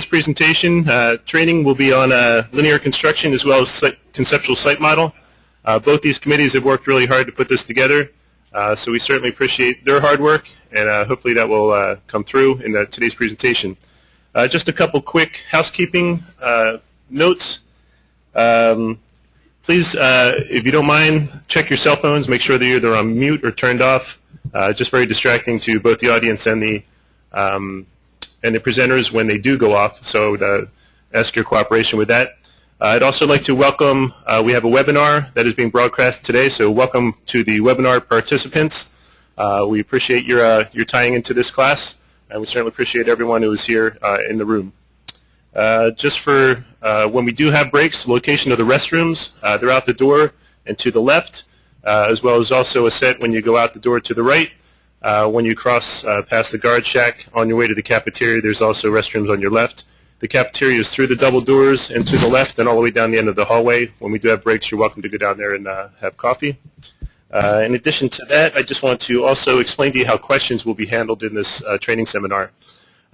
today's presentation. Training will be on linear construction as well as conceptual site model. Both these committees have worked really hard to put this together, so we certainly appreciate their hard work, and hopefully that will come through in today's presentation. Just a couple quick housekeeping notes. Please, if you don't mind, check your cell phones, make sure they're either on mute or turned off. Just very distracting to both the audience and the presenters when they do go off, so ask your cooperation with that. I'd also like to welcome, we have a webinar that is being broadcast today, so welcome to the webinar participants. We appreciate your tying into this class, and we certainly appreciate everyone who is here in the room. Just for when we do have breaks, the location of the restrooms, they're out the door and to the left, as well as also a set when you go out the door to the right. When you cross past the guard shack on your way to the cafeteria, there's also restrooms on your left. The cafeteria is through the double doors and to the left and all the way down the end of the hallway. When we do have breaks, you're welcome to go down there and have coffee. In addition to that, I just want to also explain to you how questions will be handled in this training seminar.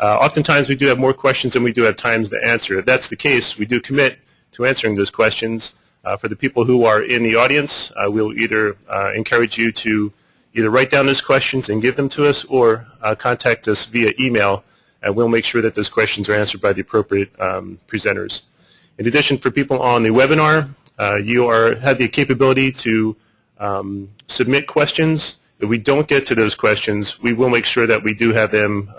Oftentimes we do have more questions than we do have times to answer. If that's the case, we do commit to answering those questions. For the people who are in the audience, we'll either encourage you to either write down those questions and give them to us, or contact us via email, and we'll make sure that those questions are answered by the appropriate presenters. In addition, for people on the webinar, you have the capability to submit questions. If we don't get to those questions, we will make sure that we do have them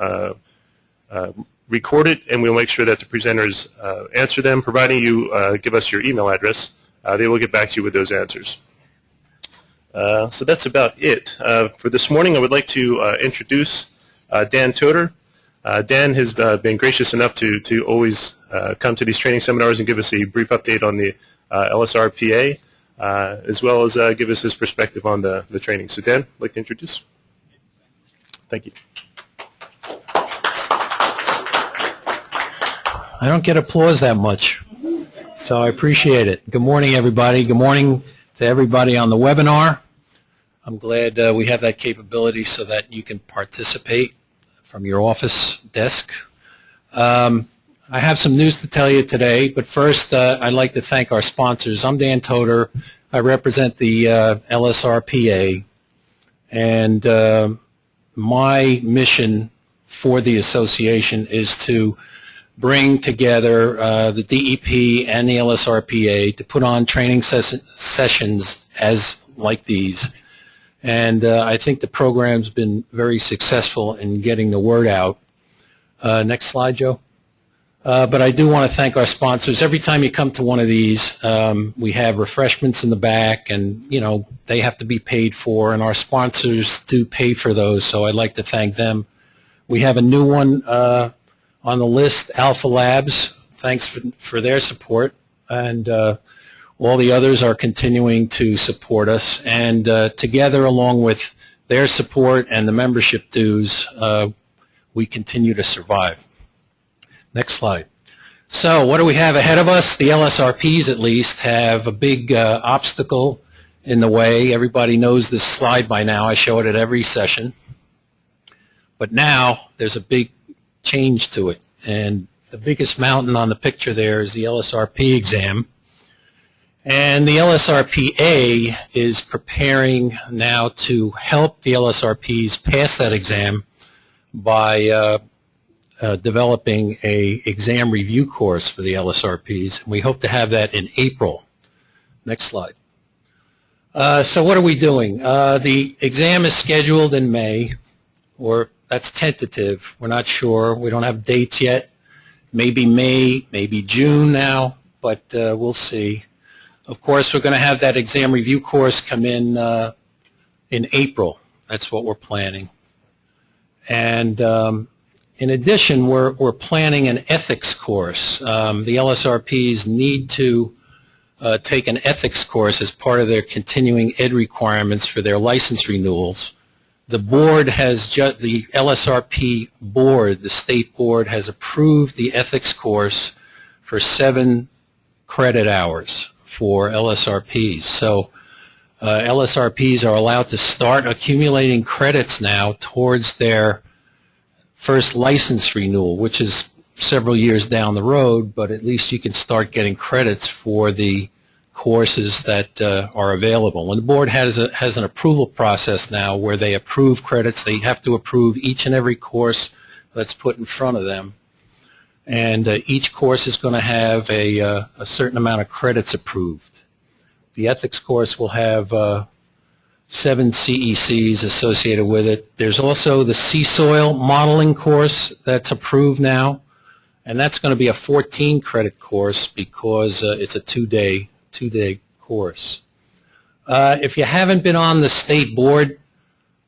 recorded, and we'll make sure that the presenters answer them, providing you give us your email address. They will get back to you with those answers. So that's about it. For this morning, I would like to introduce Dan Toder. Dan has been gracious enough to always come to these training seminars and give us a brief update on the LSRPA, as well as give us his perspective on the training. So Dan, I'd like to introduce. Thank you. I don't get applause that much, so I appreciate it. Good morning, everybody. Good morning to everybody on the webinar. I'm glad we have that capability so that you can participate from your office desk. I have some news to tell you today, but first I'd like to thank our sponsors. I'm Dan Toder. I represent the LSRPA, and my mission for the association is to bring together the DEP and the LSRPA to put on training sessions like these. And I think the program's been very successful in getting the word out. Next slide, Joe. But I do want to thank our sponsors. Every time you come to one of these, we have refreshments in the back, and they have to be paid for, and our sponsors do pay for those, so I'd like to thank them. We have a new one on the list, Alpha Labs. Thanks for their support, and all the others are continuing to support us, and together, along with their support and the membership dues, we continue to survive. Next slide. So what do we have ahead of us? The LSRPs, at least, have a big obstacle in the way. Everybody knows this slide by now. I show it at every session. But now there's a big change to it, and the biggest mountain on the picture there is the LSRP exam. And the LSRPA is preparing now to help the LSRPs pass that exam by developing a exam review course for the LSRPs. We hope to have that in April. Next slide. So what are we doing? The exam is scheduled in May, or that's tentative. We're not sure. We don't have dates yet. Maybe May, maybe June now, but we'll see. Of course, we're going to have that exam review course come in April. That's what we're planning. And in addition, we're planning an ethics course. The LSRPs need to take an ethics course as part of their continuing ed requirements for their license renewals. The board has the LSRP board, the state board, has approved the ethics course for 7 credit hours for LSRPs. So LSRPs are allowed to start accumulating credits now towards their first license renewal, which is several years down the road, but at least you can start getting credits for the courses that are available. And the board has an approval process now where they approve credits. They have to approve each and every course that's put in front of them. And each course is going to have a certain amount of credits approved. The ethics course will have 7 CECs associated with it. There's also the sea soil modeling course that's approved now, and that's going to be a 14 credit course because it's a two-day course. If you haven't been on the state board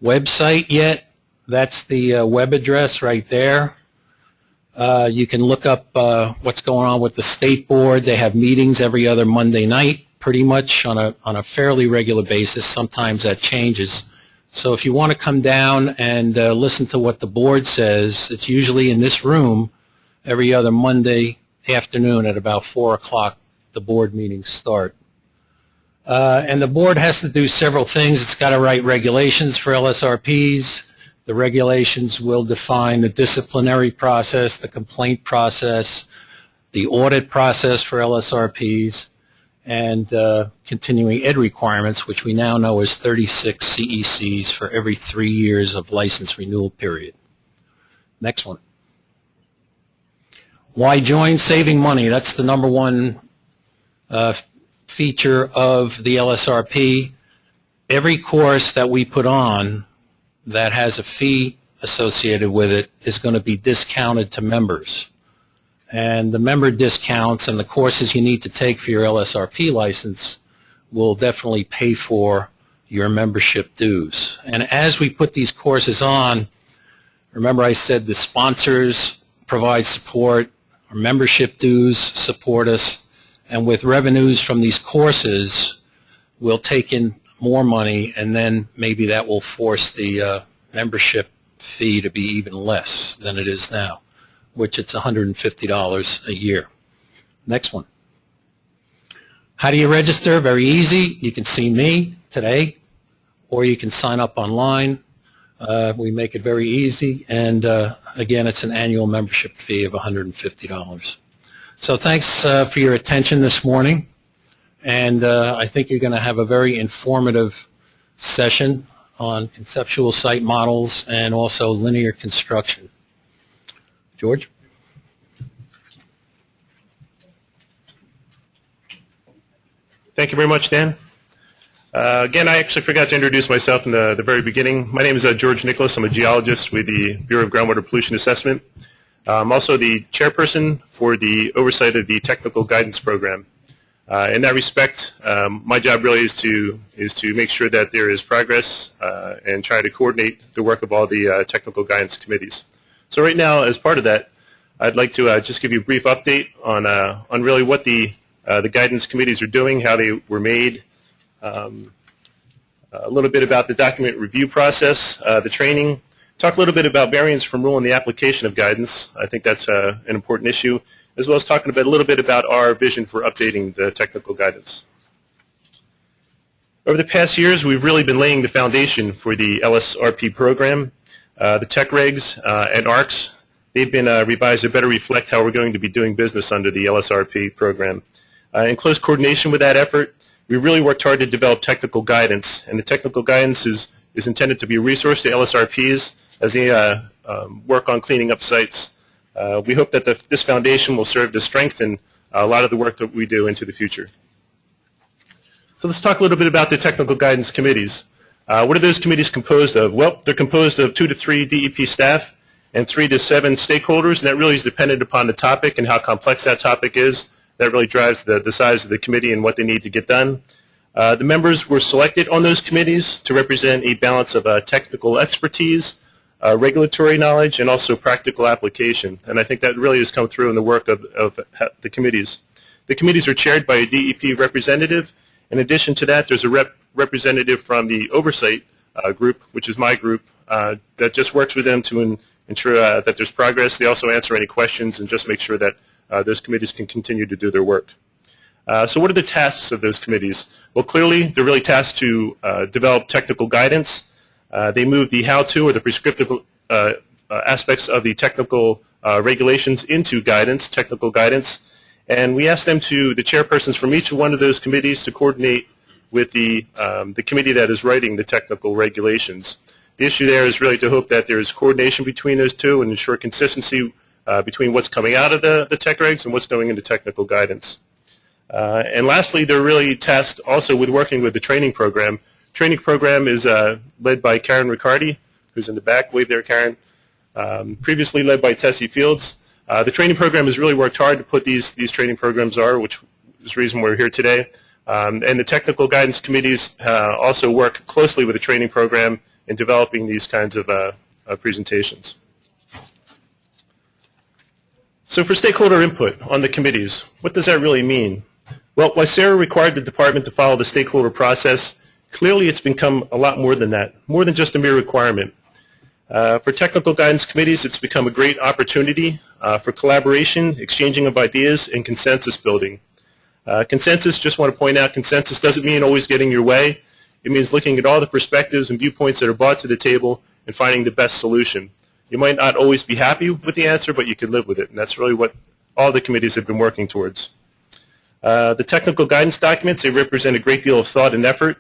website yet, that's the web address right there. You can look up what's going on with the state board. They have meetings every other Monday night, pretty much on a fairly regular basis. Sometimes that changes. So if you want to come down and listen to what the board says, it's usually in this room every other Monday afternoon at about 4 o'clock. The board meetings start. And the board has to do several things. It's got to write regulations for LSRPs. The regulations will define the disciplinary process, the complaint process, the audit process for LSRPs, and continuing ed requirements, which we now know is 36 CECs for every 3 years of license renewal period. Next one. Why join? Saving money. That's the number one feature of the LSRP. Every course that we put on that has a fee associated with it is going to be discounted to members. And the member discounts and the courses you need to take for your LSRP license will definitely pay for your membership dues. And as we put these courses on, remember I said the sponsors provide support, our membership dues support us, and with revenues from these courses, we'll take in more money, and then maybe that will force the membership fee to be even less than it is now, which it's $150 a year. Next one. How do you register? Very easy. You can see me today, or you can sign up online. We make it very easy, and again, it's an annual membership fee of $150. So thanks for your attention this morning, and I think you're going to have a very informative session on conceptual site models and also linear construction. George? Thank you very much, Dan. Again, I actually forgot to introduce myself in the very beginning. My name is George Nicholas. I'm a geologist with the Bureau of Groundwater Pollution Assessment. I'm also the chairperson for the oversight of the Technical Guidance Program. In that respect, my job really is to make sure that there is progress and try to coordinate the work of all the technical guidance committees. So right now, as part of that, I'd like to just give you a brief update on really what the guidance committees are doing, how they were made, a little bit about the document review process, the training, talk a little bit about variance from rule and the application of guidance. I think that's an important issue, as well as talking about a little bit about our vision for updating the technical guidance. Over the past years, we've really been laying the foundation for the LSRP program. The tech regs and ARCs, they've been revised to better reflect how we're going to be doing business under the LSRP program. In close coordination with that effort, we really worked hard to develop technical guidance, and the technical guidance is intended to be a resource to LSRPs as they work on cleaning up sites. We hope that this foundation will serve to strengthen a lot of the work that we do into the future. So let's talk a little bit about the technical guidance committees. What are those committees composed of? Well, they're composed of 2 to 3 DEP staff and 3 to 7 stakeholders, and that really is dependent upon the topic and how complex that topic is. That really drives the size of the committee and what they need to get done. The members were selected on those committees to represent a balance of technical expertise, regulatory knowledge, and also practical application. And I think that really has come through in the work of the committees. The committees are chaired by a DEP representative. In addition to that, there's a representative from the oversight group, which is my group, that just works with them to ensure that there's progress. They also answer any questions and just make sure that those committees can continue to do their work. So what are the tasks of those committees? Well, clearly, they're really tasked to develop technical guidance. They move the how-to or the prescriptive aspects of the technical regulations into guidance, technical guidance, and we asked them the chairpersons from each one of those committees to coordinate with the committee that is writing the technical regulations. The issue there is really to hope that there is coordination between those two and ensure consistency between what's coming out of the tech regs and what's going into technical guidance. And lastly, they're really tasked also with working with the training program. Training program is led by Karen Riccardi, who's in the back. Wave there, Karen. Previously led by Tessie Fields. The training program has really worked hard to put these training programs which is the reason we're here today. And the technical guidance committees also work closely with the training program in developing these kinds of presentations. So for stakeholder input on the committees, what does that really mean? Well, while Sarah required the department to follow the stakeholder process, clearly it's become a lot more than that, more than just a mere requirement. For technical guidance committees, it's become a great opportunity for collaboration, exchanging of ideas, and consensus building. Consensus, just want to point out, consensus doesn't mean always getting your way. It means looking at all the perspectives and viewpoints that are brought to the table and finding the best solution. You might not always be happy with the answer, but you can live with it, and that's really what all the committees have been working towards. The technical guidance documents, they represent a great deal of thought and effort.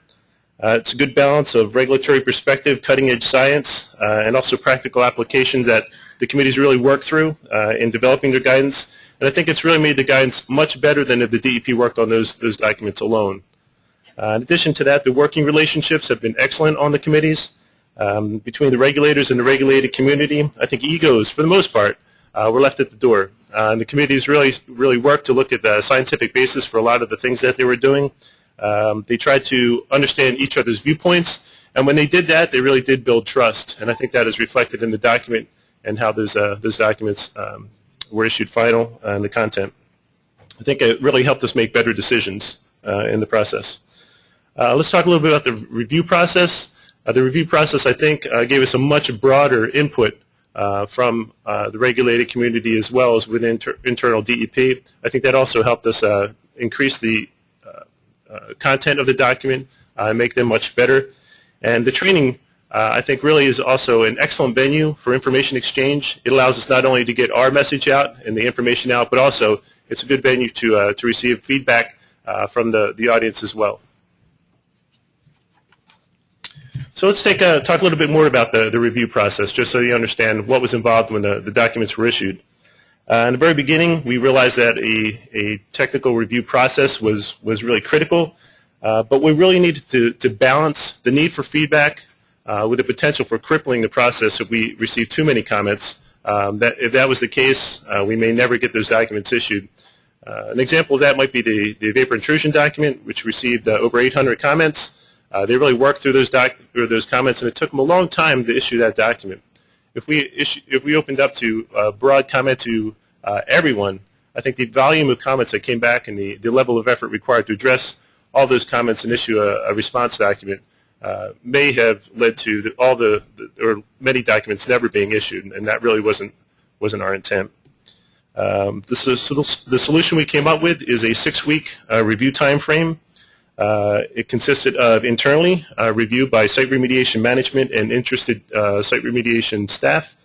It's a good balance of regulatory perspective, cutting-edge science, and also practical applications that the committees really work through in developing their guidance. And I think it's really made the guidance much better than if the DEP worked on those documents alone. In addition to that, the working relationships have been excellent on the committees. Between the regulators and the regulated community, I think egos, for the most part, were left at the door. And the committees really worked to look at the scientific basis for a lot of the things that they were doing. They tried to understand each other's viewpoints, and when they did that, they really did build trust. And I think that is reflected in the document and how those documents were issued final and the content. I think it really helped us make better decisions in the process. Let's talk a little bit about the review process. The review process, I think, gave us a much broader input from the regulated community as well as within internal DEP. I think that also helped us increase the content of the document and make them much better. And the training, I think, really is also an excellent venue for information exchange. It allows us not only to get our message out and the information out, but also it's a good venue to receive feedback from the audience as well. So let's talk a little bit more about the review process, just so you understand what was involved when the documents were issued. In the very beginning, we realized that a technical review process was really critical, but we really needed to balance the need for feedback with the potential for crippling the process if we received too many comments. If that was the case, we may never get those documents issued. An example of that might be the vapor intrusion document, which received over 800 comments. They really worked through those comments, and it took them a long time to issue that document. If we opened up to broad comment to everyone, I think the volume of comments that came back and the level of effort required to address all those comments and issue a response document may have led to or many documents never being issued, and that really wasn't our intent. The solution we came up with is a 6-week review time frame. It consisted of internally review by site remediation management and interested site remediation staff.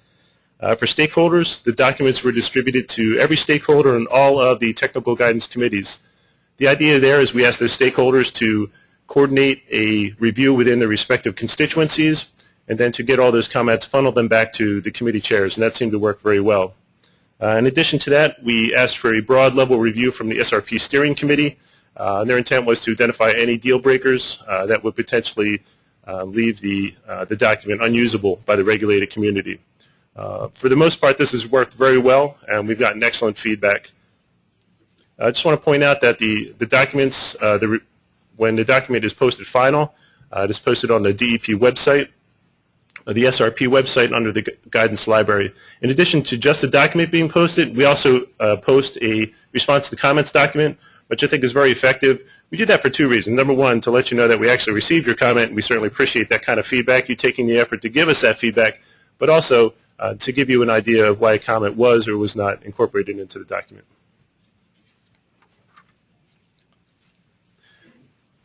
For stakeholders, the documents were distributed to every stakeholder in all of the technical guidance committees. The idea there is we asked those stakeholders to coordinate a review within their respective constituencies and then to get all those comments, funnel them back to the committee chairs, and that seemed to work very well. In addition to that, we asked for a broad level review from the SRP steering committee. Their intent was to identify any deal breakers that would potentially leave the document unusable by the regulated community. For the most part, this has worked very well, and we've gotten excellent feedback. I just want to point out that the documents, when the document is posted final, it is posted on the DEP website, the SRP website under the guidance library. In addition to just the document being posted, we also post a response to comments document, which I think is very effective. We did that for 2 reasons. Number one, to let you know that we actually received your comment, and we certainly appreciate that kind of feedback, you taking the effort to give us that feedback, but also to give you an idea of why a comment was or was not incorporated into the document.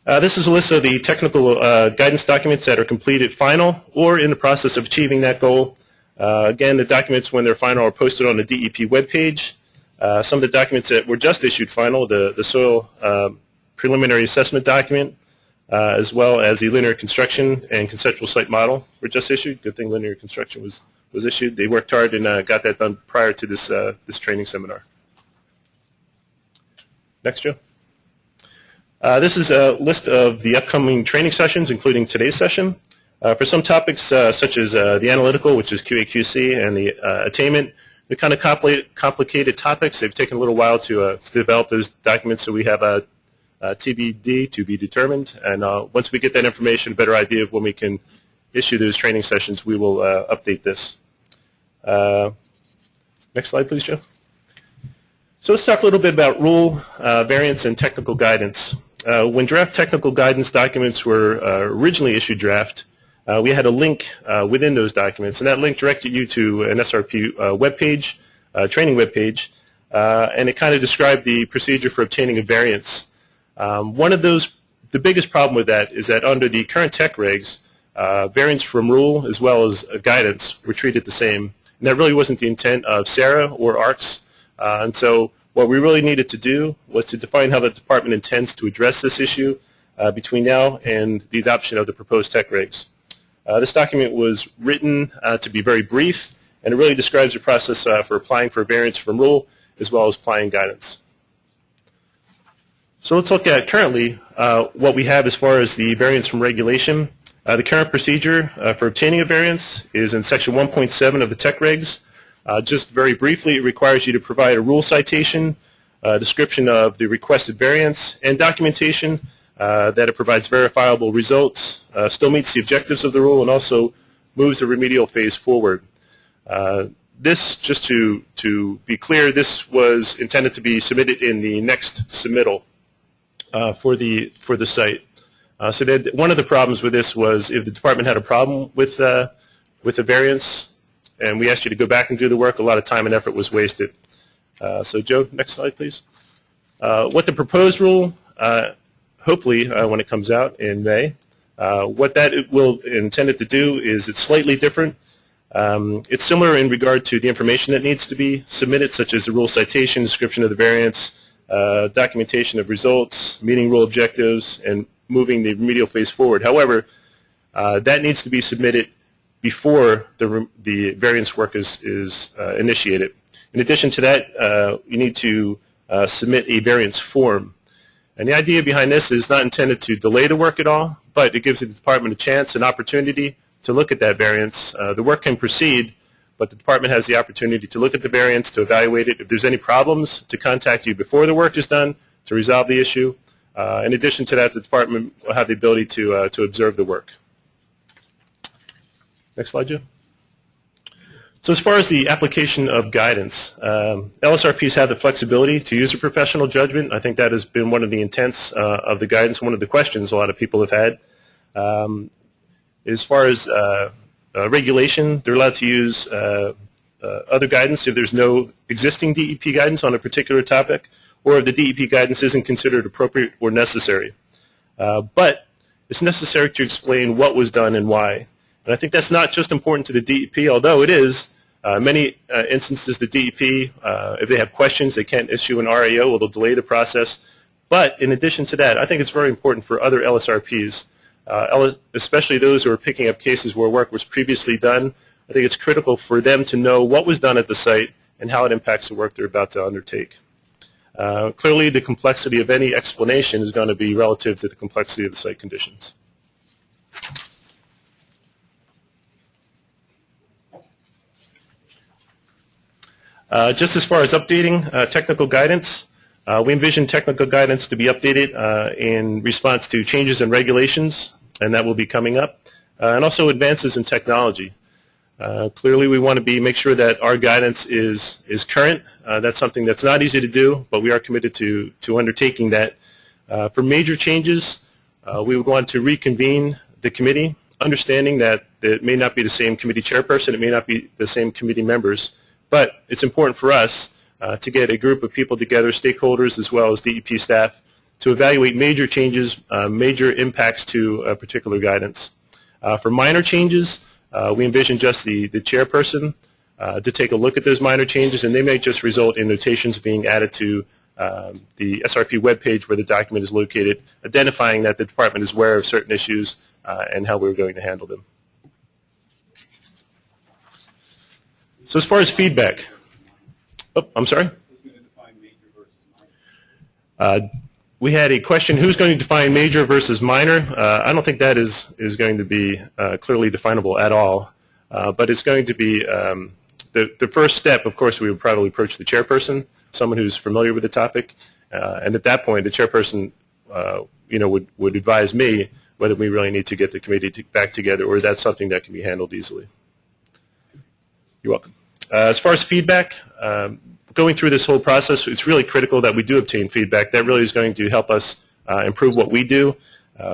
This is a list of the technical guidance documents that are completed final or in the process of achieving that goal. Again, the documents, when they're final, are posted on the DEP webpage. Some of the documents that were just issued final, the soil preliminary assessment document, as well as the linear construction and conceptual site model were just issued. Good thing linear construction was issued. They worked hard and got that done prior to this training seminar. Next, Joe. This is a list of the upcoming training sessions, including today's session. For some topics, such as the analytical, which is QA/QC, and the attainment, they're kind of complicated topics. They've taken a little while to develop those documents, so we have a TBD, to be determined. And once we get that information, a better idea of when we can issue those training sessions, we will update this. Next slide, please, Joe. So let's talk a little bit about rule, variance, and technical guidance. When draft technical guidance documents were originally issued draft, we had a link within those documents, and that link directed you to an SRP webpage, training webpage, and it kind of described the procedure for obtaining a variance. The biggest problem with that is that under the current tech regs, variance from rule as well as guidance were treated the same, and that really wasn't the intent of SARA or ARCS. And so what we really needed to do was to define how the department intends to address this issue between now and the adoption of the proposed tech regs. This document was written to be very brief, and it really describes the process for applying for a variance from rule as well as applying guidance. So let's look at currently what we have as far as the variance from regulation. The current procedure for obtaining a variance is in Section 1.7 of the tech regs. Just very briefly, it requires you to provide a rule citation, a description of the requested variance, and documentation that it provides verifiable results, still meets the objectives of the rule, and also moves the remedial phase forward. This, just to be clear, this was intended to be submitted in the next submittal for the site. So that one of the problems with this was if the department had a problem with the variance, and we asked you to go back and do the work, a lot of time and effort was wasted. So Joe, next slide, please. What the proposed rule, hopefully when it comes out in May, what that will intended to do is it's slightly different. It's similar in regard to the information that needs to be submitted, such as the rule citation, description of the variance, documentation of results, meeting rule objectives, and moving the remedial phase forward. However, that needs to be submitted before the variance work is initiated. In addition to that, you need to submit a variance form. And the idea behind this is not intended to delay the work at all, but it gives the department a chance, an opportunity to look at that variance. The work can proceed, but the department has the opportunity to look at the variance, to evaluate it. If there's any problems, to contact you before the work is done to resolve the issue. In addition to that, the department will have the ability to observe the work. Next slide, Joe. So as far as the application of guidance, LSRPs have the flexibility to use a professional judgment. I think that has been one of the intents of the guidance, one of the questions a lot of people have had. As far as regulation, they're allowed to use other guidance if there's no existing DEP guidance on a particular topic, or if the DEP guidance isn't considered appropriate or necessary. But it's necessary to explain what was done and why. And I think that's not just important to the DEP, although it is. Many instances, the DEP, if they have questions, they can't issue an RAO, or they'll delay the process. But in addition to that, I think it's very important for other LSRPs, especially those who are picking up cases where work was previously done. I think it's critical for them to know what was done at the site and how it impacts the work they're about to undertake. Clearly, the complexity of any explanation is going to be relative to the complexity of the site conditions. Just as far as updating technical guidance, we envision technical guidance to be updated in response to changes in regulations, and that will be coming up, and also advances in technology. Clearly, we want to make sure that our guidance is current. That's something that's not easy to do, but we are committed to undertaking that. For major changes, we would want to reconvene the committee, understanding that it may not be the same committee chairperson, it may not be the same committee members, but it's important for us to get a group of people together, stakeholders as well as DEP staff, to evaluate major changes, major impacts to a particular guidance. For minor changes, we envision just the chairperson to take a look at those minor changes, and they may just result in notations being added to the SRP webpage where the document is located, identifying that the department is aware of certain issues and how we're going to handle them. So as far as feedback, I'm sorry? We had a question, who's going to define major versus minor? I don't think that is going to be clearly definable at all, but it's going to be the first step. Of course, we would probably approach the chairperson, someone who's familiar with the topic, and at that point, the chairperson would advise me whether we really need to get the committee back together or that's something that can be handled easily. You're welcome. As far as feedback, going through this whole process, it's really critical that we do obtain feedback. That really is going to help us improve what we do.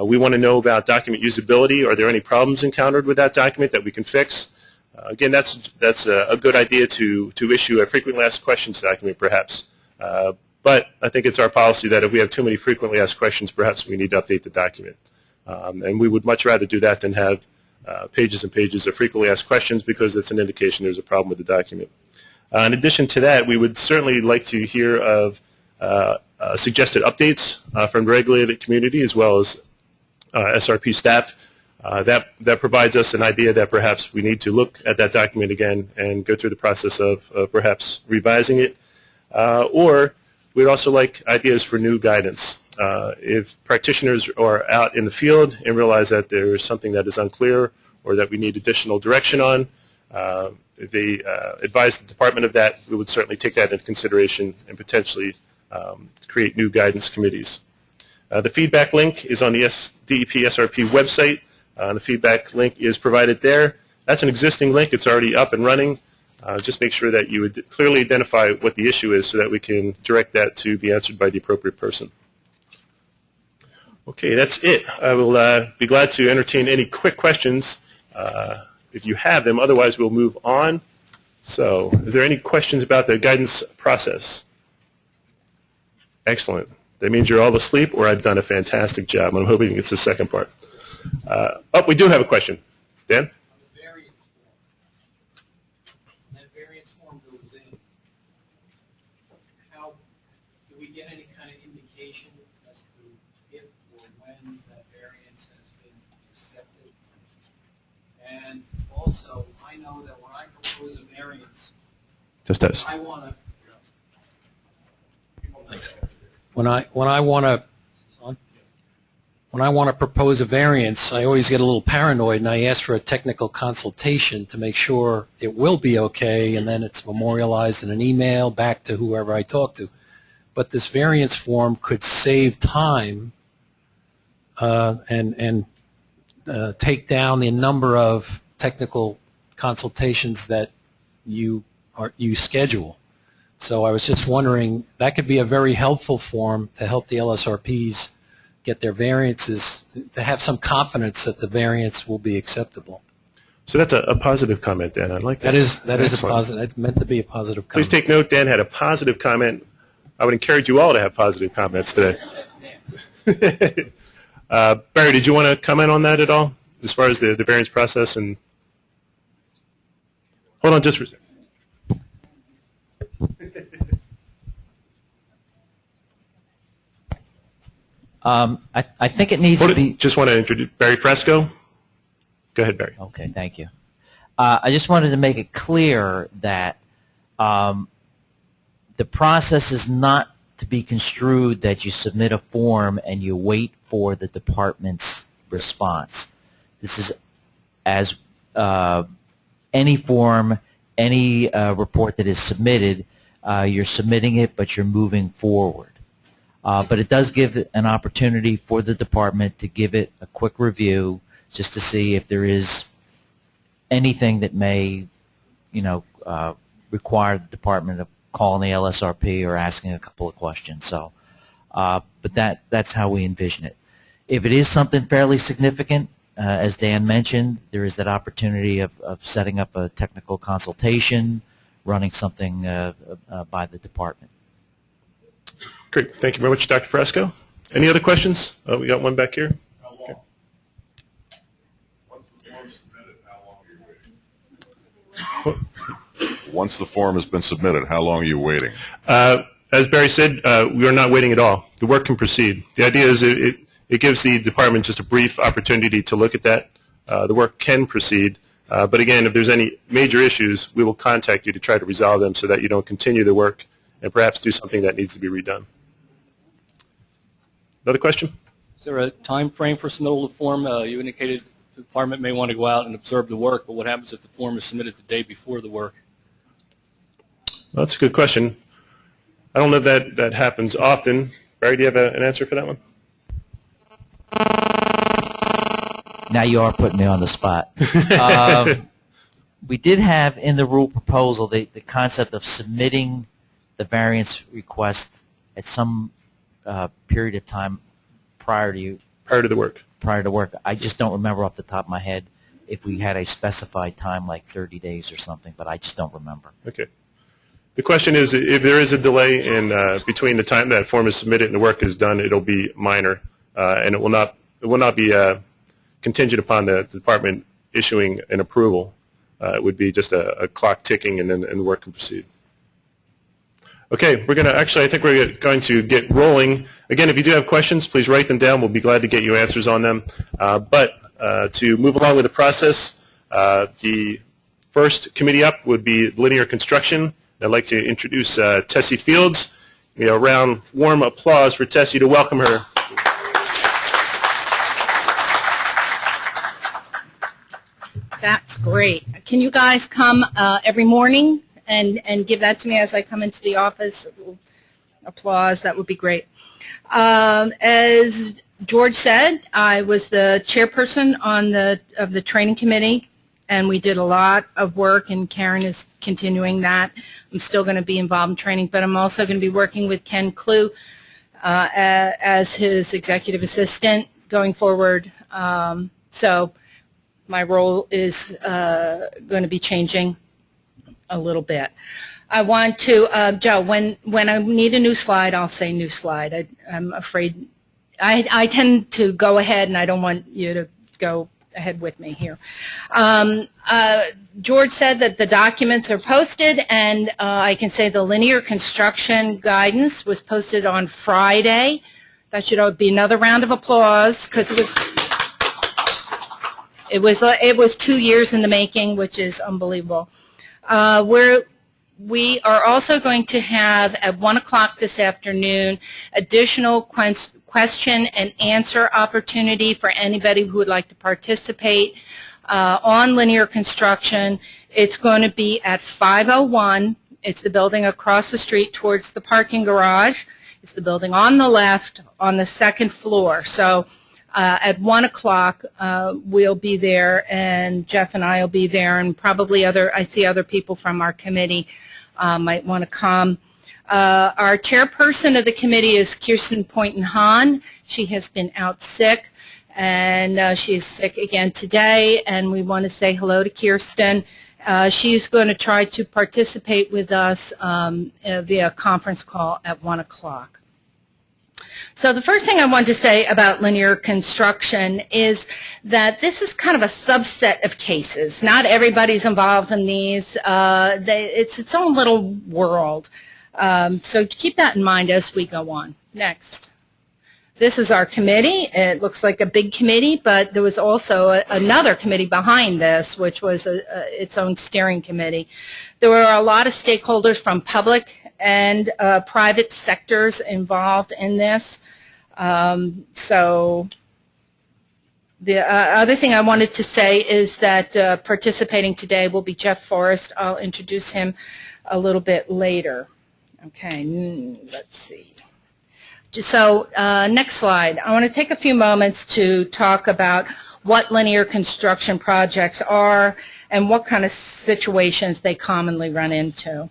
We want to know about document usability. Are there any problems encountered with that document that we can fix? Again, that's a good idea to issue a frequently asked questions document, perhaps. But I think it's our policy that if we have too many frequently asked questions, perhaps we need to update the document. And we would much rather do that than have pages and pages of frequently asked questions because that's an indication there's a problem with the document. In addition to that, we would certainly like to hear of suggested updates from the regulated community as well as SRP staff. That provides us an idea that perhaps we need to look at that document again and go through the process of perhaps revising it. Or we'd also like ideas for new guidance. If practitioners are out in the field and realize that there is something that is unclear or that we need additional direction on, if they advise the department of that, we would certainly take that into consideration and potentially create new guidance committees. The feedback link is on the DEP SRP website. The feedback link is provided there. That's an existing link. It's already up and running. Just make sure that you would clearly identify what the issue is so that we can direct that to be answered by the appropriate person. Okay, that's it. I will be glad to entertain any quick questions if you have them. Otherwise, we'll move on. So, are there any questions about the guidance process? Excellent. That means you're all asleep or I've done a fantastic job. I'm hoping it's the second part. We do have a question. Dan? On the variance form. When that variance form goes in, how do we get any kind of indication as to if or when that variance has been accepted? And also, I know that when I propose a variance, Just test. I want to. When I want to propose a variance, I always get a little paranoid and I ask for a technical consultation to make sure it will be okay, and then it's memorialized in an email back to whoever I talk to. But this variance form could save time and take down the number of technical consultations that you schedule. So I was just wondering, that could be a very helpful form to help the LSRPs get their variances, to have some confidence that the variance will be acceptable. So that's a positive comment, Dan. I like that. That is a positive. It's meant to be a positive comment. Please take note, Dan had a positive comment. I would encourage you all to have positive comments today. Barry, did you want to comment on that at all, as far as the variance process? And hold on just for a second. I think it needs to be. Just want to introduce Barry Fresco. Go ahead, Barry. Okay, thank you. I just wanted to make it clear that the process is not to be construed that you submit a form and you wait for the department's response. This is as any form, any report that is submitted, you're submitting it, but you're moving forward. But it does give an opportunity for the department to give it a quick review just to see if there is anything that may, require the department of calling the LSRP or asking a couple of questions. So, but that's how we envision it. If it is something fairly significant, as Dan mentioned, there is that opportunity of setting up a technical consultation, running something by the department. Great. Thank you very much, Dr. Fresco. Any other questions? We got one back here. How long? Once the form is submitted, how long are you waiting? Once the form has been submitted, how long are you waiting? As Barry said, we are not waiting at all. The work can proceed. The idea is it gives the department just a brief opportunity to look at that. The work can proceed. But again, if there's any major issues, we will contact you to try to resolve them so that you don't continue the work and perhaps do something that needs to be redone. Another question? Is there a time frame for submittal of the form? You indicated the department may want to go out and observe the work, but what happens if the form is submitted the day before the work? Well, that's a good question. I don't know if that happens often. Barry, do you have an answer for that one? Now you are putting me on the spot. We did have in the rule proposal the concept of submitting the variance request at some period of time prior to the work. Prior to work. I just don't remember off the top of my head if we had a specified time like 30 days or something, but I just don't remember. Okay. The question is, if there is a delay in between the time that form is submitted and the work is done, it'll be minor, and it will not be contingent upon the department issuing an approval. It would be just a clock ticking, and then the work can proceed. Okay, I think we're going to get rolling. Again, if you do have questions, please write them down. We'll be glad to get you answers on them. But to move along with the process, the first committee up would be linear construction. I'd like to introduce Tessie Fields. A round warm applause for Tessie to welcome her. That's great. Can you guys come every morning and give that to me as I come into the office? Applause, that would be great. As George said, I was the chairperson of the training committee, and we did a lot of work, and Karen is continuing that. I'm still going to be involved in training, but I'm also going to be working with Ken Clue as his executive assistant going forward. So my role is going to be changing a little bit. I want to, Joe, when I need a new slide, I'll say new slide. I'm afraid, I tend to go ahead, and I don't want you to go ahead with me here. George said that the documents are posted, and I can say the linear construction guidance was posted on Friday. That should be another round of applause, because it was 2 years in the making, which is unbelievable. We are also going to have at 1 o'clock this afternoon additional question and answer opportunity for anybody who would like to participate on linear construction. It's going to be at 501. It's the building across the street towards the parking garage. It's the building on the left on the second floor. So at 1 o'clock, we'll be there, and Jeff and I will be there, and probably I see other people from our committee might want to come. Our chairperson of the committee is Kirsten Poynton-Hahn. She has been out sick, and she's sick again today, and we want to say hello to Kirsten. She's going to try to participate with us via conference call at 1 o'clock. So the first thing I want to say about linear construction is that this is kind of a subset of cases. Not everybody's involved in these. It's its own little world. So keep that in mind as we go on. Next. This is our committee. It looks like a big committee, but there was also another committee behind this, which was its own steering committee. There were a lot of stakeholders from public and private sectors involved in this. So the other thing I wanted to say is that participating today will be Jeff Forrest. I'll introduce him a little bit later. Okay, let's see. So next slide. I want to take a few moments to talk about what linear construction projects are and what kind of situations they commonly run into.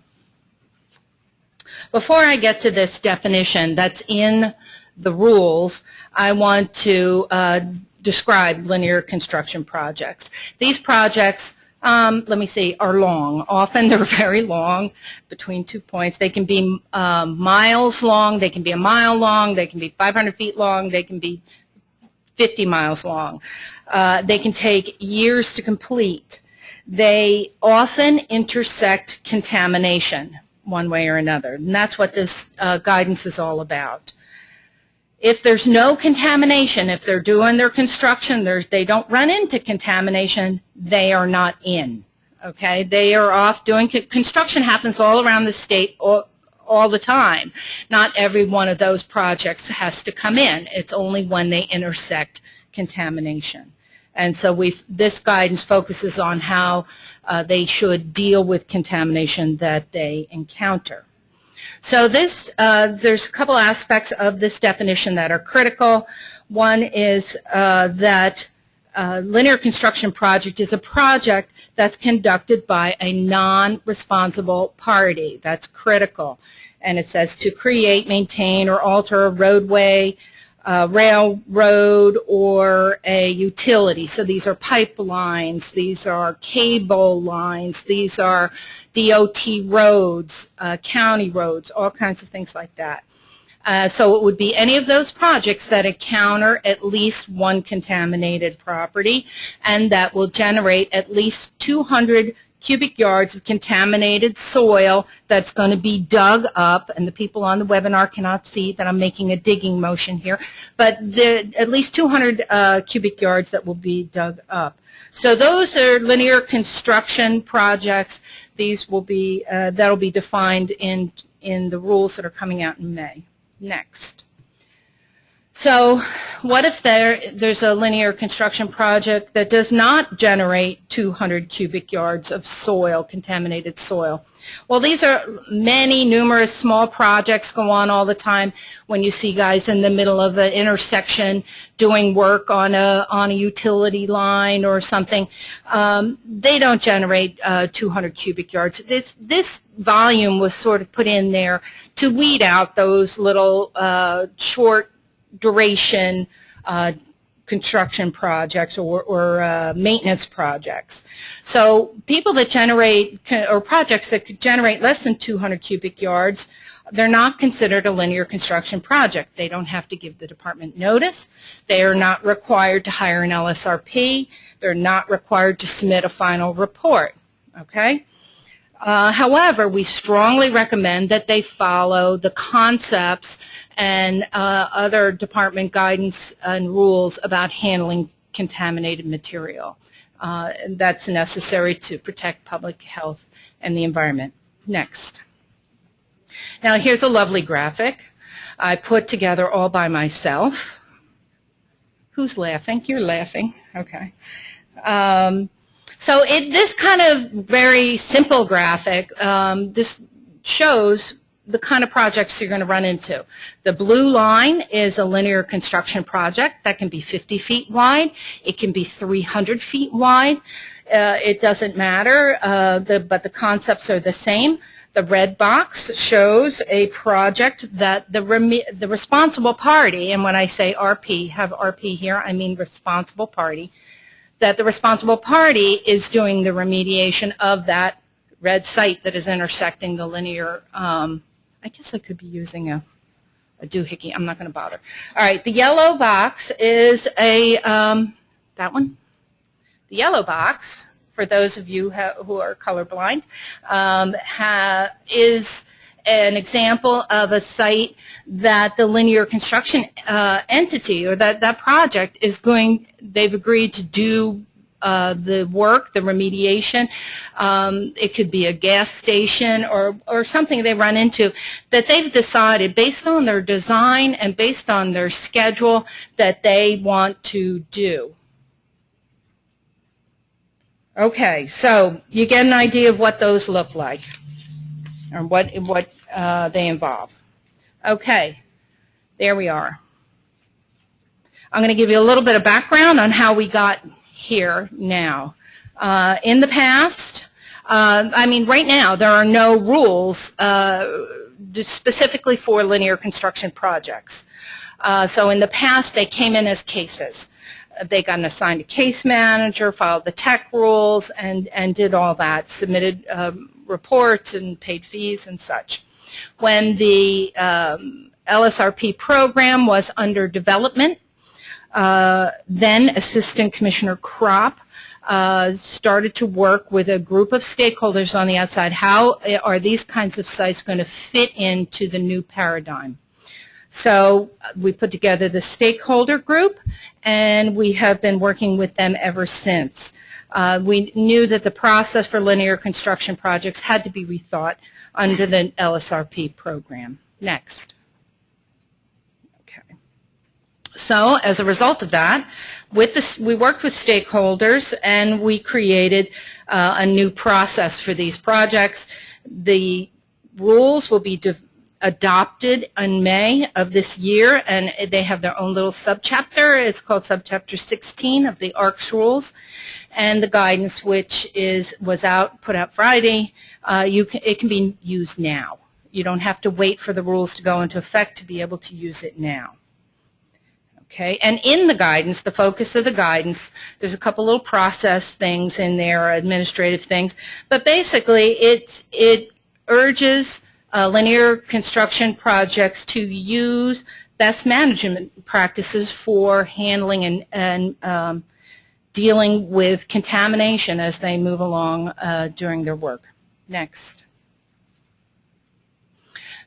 Before I get to this definition that's in the rules, I want to describe linear construction projects. These projects, let me see, are long. Often they're very long, between 2 points. They can be miles long, they can be a mile long, they can be 500 feet long, they can be 50 miles long. They can take years to complete. they often intersect contamination one way or another, and that's what this guidance is all about. If there's no contamination, if they're doing their construction, they don't run into contamination, they are not in. Okay, they are off doing construction. Happens all around the state all the time. Not every one of those projects has to come in. It's only when they intersect contamination. And so this guidance focuses on how they should deal with contamination that they encounter. So there's a couple aspects of this definition that are critical. One is that linear construction project is a project that's conducted by a non-responsible party. That's critical. And it says to create, maintain, or alter a roadway, railroad, or a utility. So these are pipelines, these are cable lines, these are DOT roads, county roads, all kinds of things like that. So it would be any of those projects that encounter at least one contaminated property and that will generate at least 200 cubic yards of contaminated soil that's going to be dug up, and the people on the webinar cannot see that I'm making a digging motion here, but at least 200 cubic yards that will be dug up. So those are linear construction projects. These will be, that'll be defined in the rules that are coming out in May. Next. So what if there's a linear construction project that does not generate 200 cubic yards of soil, contaminated soil? Well, these are numerous small projects go on all the time when you see guys in the middle of the intersection doing work on a utility line or something. They don't generate 200 cubic yards. This volume was sort of put in there to weed out those little short duration construction projects or maintenance projects. So people that generate, or projects that could generate less than 200 cubic yards, they're not considered a linear construction project. They don't have to give the department notice. They are not required to hire an LSRP. They're not required to submit a final report. Okay? However, we strongly recommend that they follow the concepts and other department guidance and rules about handling contaminated material. That's necessary to protect public health and the environment. Next. Now here's a lovely graphic I put together all by myself. Who's laughing? You're laughing. Okay. So this kind of very simple graphic just shows the kind of projects you're going to run into. The blue line is a linear construction project that can be 50 feet wide. It can be 300 feet wide. It doesn't matter, but the concepts are the same. The red box shows a project that the responsible party, and when I say RP, have RP here, I mean responsible party, that the responsible party is doing the remediation of that red site that is intersecting the linear. I guess I could be using a doohickey. I'm not going to bother. All right, the yellow box is that one? The yellow box, for those of you who are colorblind, is an example of a site that the linear construction entity or that project is they've agreed to do the work, the remediation. It could be a gas station or something they run into that they've decided based on their design and based on their schedule that they want to do. Okay, so you get an idea of what those look like or what they involve. Okay, there we are. I'm going to give you a little bit of background on how we got here now. In the past, right now there are no rules specifically for linear construction projects. So in the past they came in as cases. They got assigned a case manager, filed the tech rules, and did all that, submitted reports and paid fees and such. When the LSRP program was under development, then Assistant Commissioner Kropp started to work with a group of stakeholders on the outside. How are these kinds of sites going to fit into the new paradigm? So we put together the stakeholder group, and we have been working with them ever since. We knew that the process for linear construction projects had to be rethought under the LSRP program. Next. Okay. So as a result of that, with this, we worked with stakeholders, and we created a new process for these projects. The rules will be adopted in May of this year, and they have their own little subchapter. It's called subchapter 16 of the ARCS rules, and the guidance, which was put out Friday. It can be used now. You don't have to wait for the rules to go into effect to be able to use it now. Okay, and in the guidance, the focus of the guidance, there's a couple little process things in there, administrative things, but basically it urges linear construction projects to use best management practices for handling and dealing with contamination as they move along during their work. Next.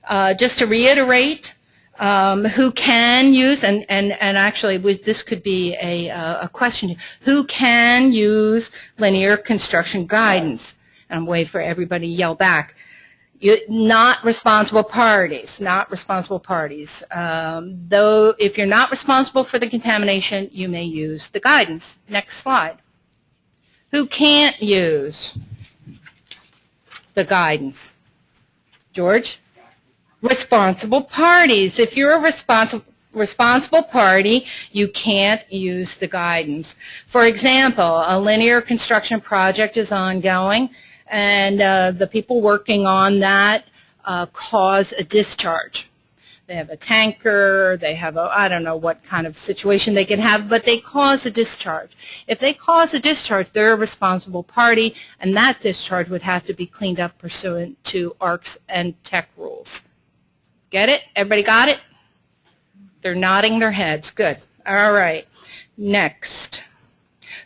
Just to reiterate, who can use, and actually this could be a question, who can use linear construction guidance? And I'm waiting for everybody to yell back. Not responsible parties, not responsible parties. Though if you're not responsible for the contamination, you may use the guidance. Next slide. Who can't use the guidance? George? Responsible parties. If you're a responsible party, you can't use the guidance. For example, a linear construction project is ongoing, and the people working on that cause a discharge. They have a tanker, they have I don't know what kind of situation they can have, but they cause a discharge. If they cause a discharge, they're a responsible party, and that discharge would have to be cleaned up pursuant to ARCS and tech rules. Get it? Everybody got it? They're nodding their heads. Good. All right. Next.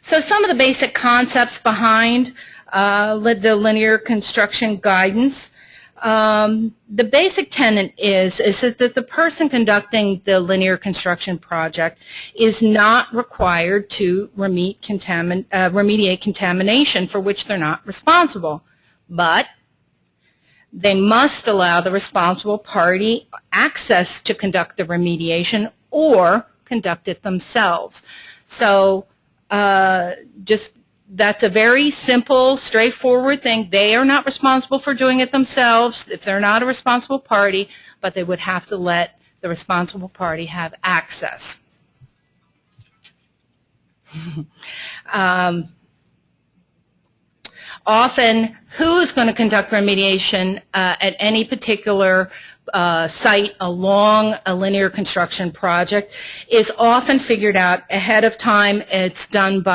So some of the basic concepts behind the linear construction guidance. The basic tenet is that the person conducting the linear construction project is not required to remediate contamination for which they're not responsible, but they must allow the responsible party access to conduct the remediation or conduct it themselves. So that's a very simple, straightforward thing. They are not responsible for doing it themselves if they're not a responsible party, but they would have to let the responsible party have access. Often, who is going to conduct remediation at any particular site along a linear construction project is often figured out ahead of time. It's done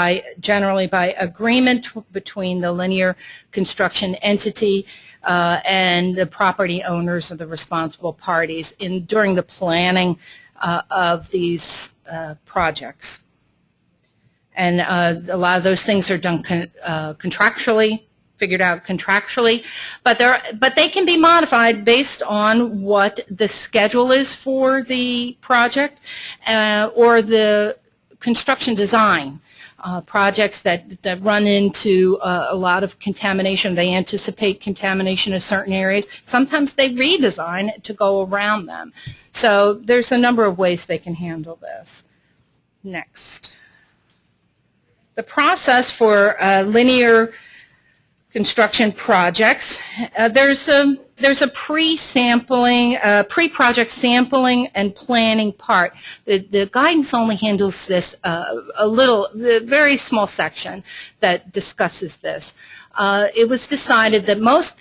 generally by agreement between the linear construction entity and the property owners of the responsible parties during the planning of these projects. And a lot of those things are done contractually, figured out contractually, but they can be modified based on what the schedule is for the project or the construction design. Projects that run into a lot of contamination, they anticipate contamination in certain areas. Sometimes they redesign it to go around them. So there's a number of ways they can handle this. Next. The process for linear construction projects, there's a pre-sampling, pre-project sampling and planning part. The guidance only handles this a very small section that discusses this. It was decided that most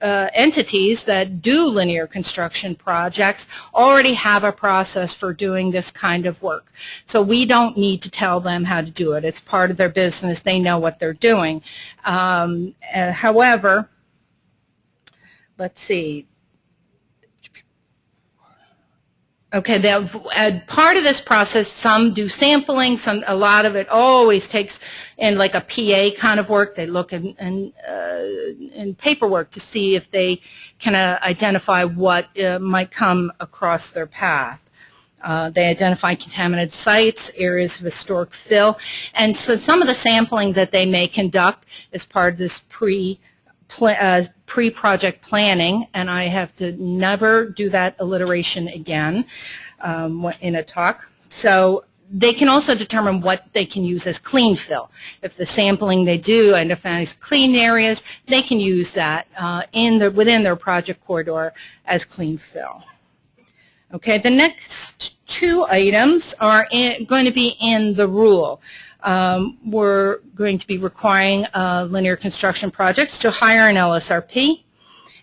entities that do linear construction projects already have a process for doing this kind of work. So we don't need to tell them how to do it. It's part of their business. They know what they're doing. However, let's see. Okay, part of this process, some do sampling, a lot of it always takes in like a PA kind of work. They look in paperwork to see if they can identify what might come across their path. They identify contaminated sites, areas of historic fill, and so some of the sampling that they may conduct as part of this pre-project planning, and I have to never do that alliteration again in a talk. So they can also determine what they can use as clean fill. If the sampling they do identifies clean areas, they can use that within their project corridor as clean fill. Okay, the next two items are going to be in the rule. We're going to be requiring linear construction projects to hire an LSRP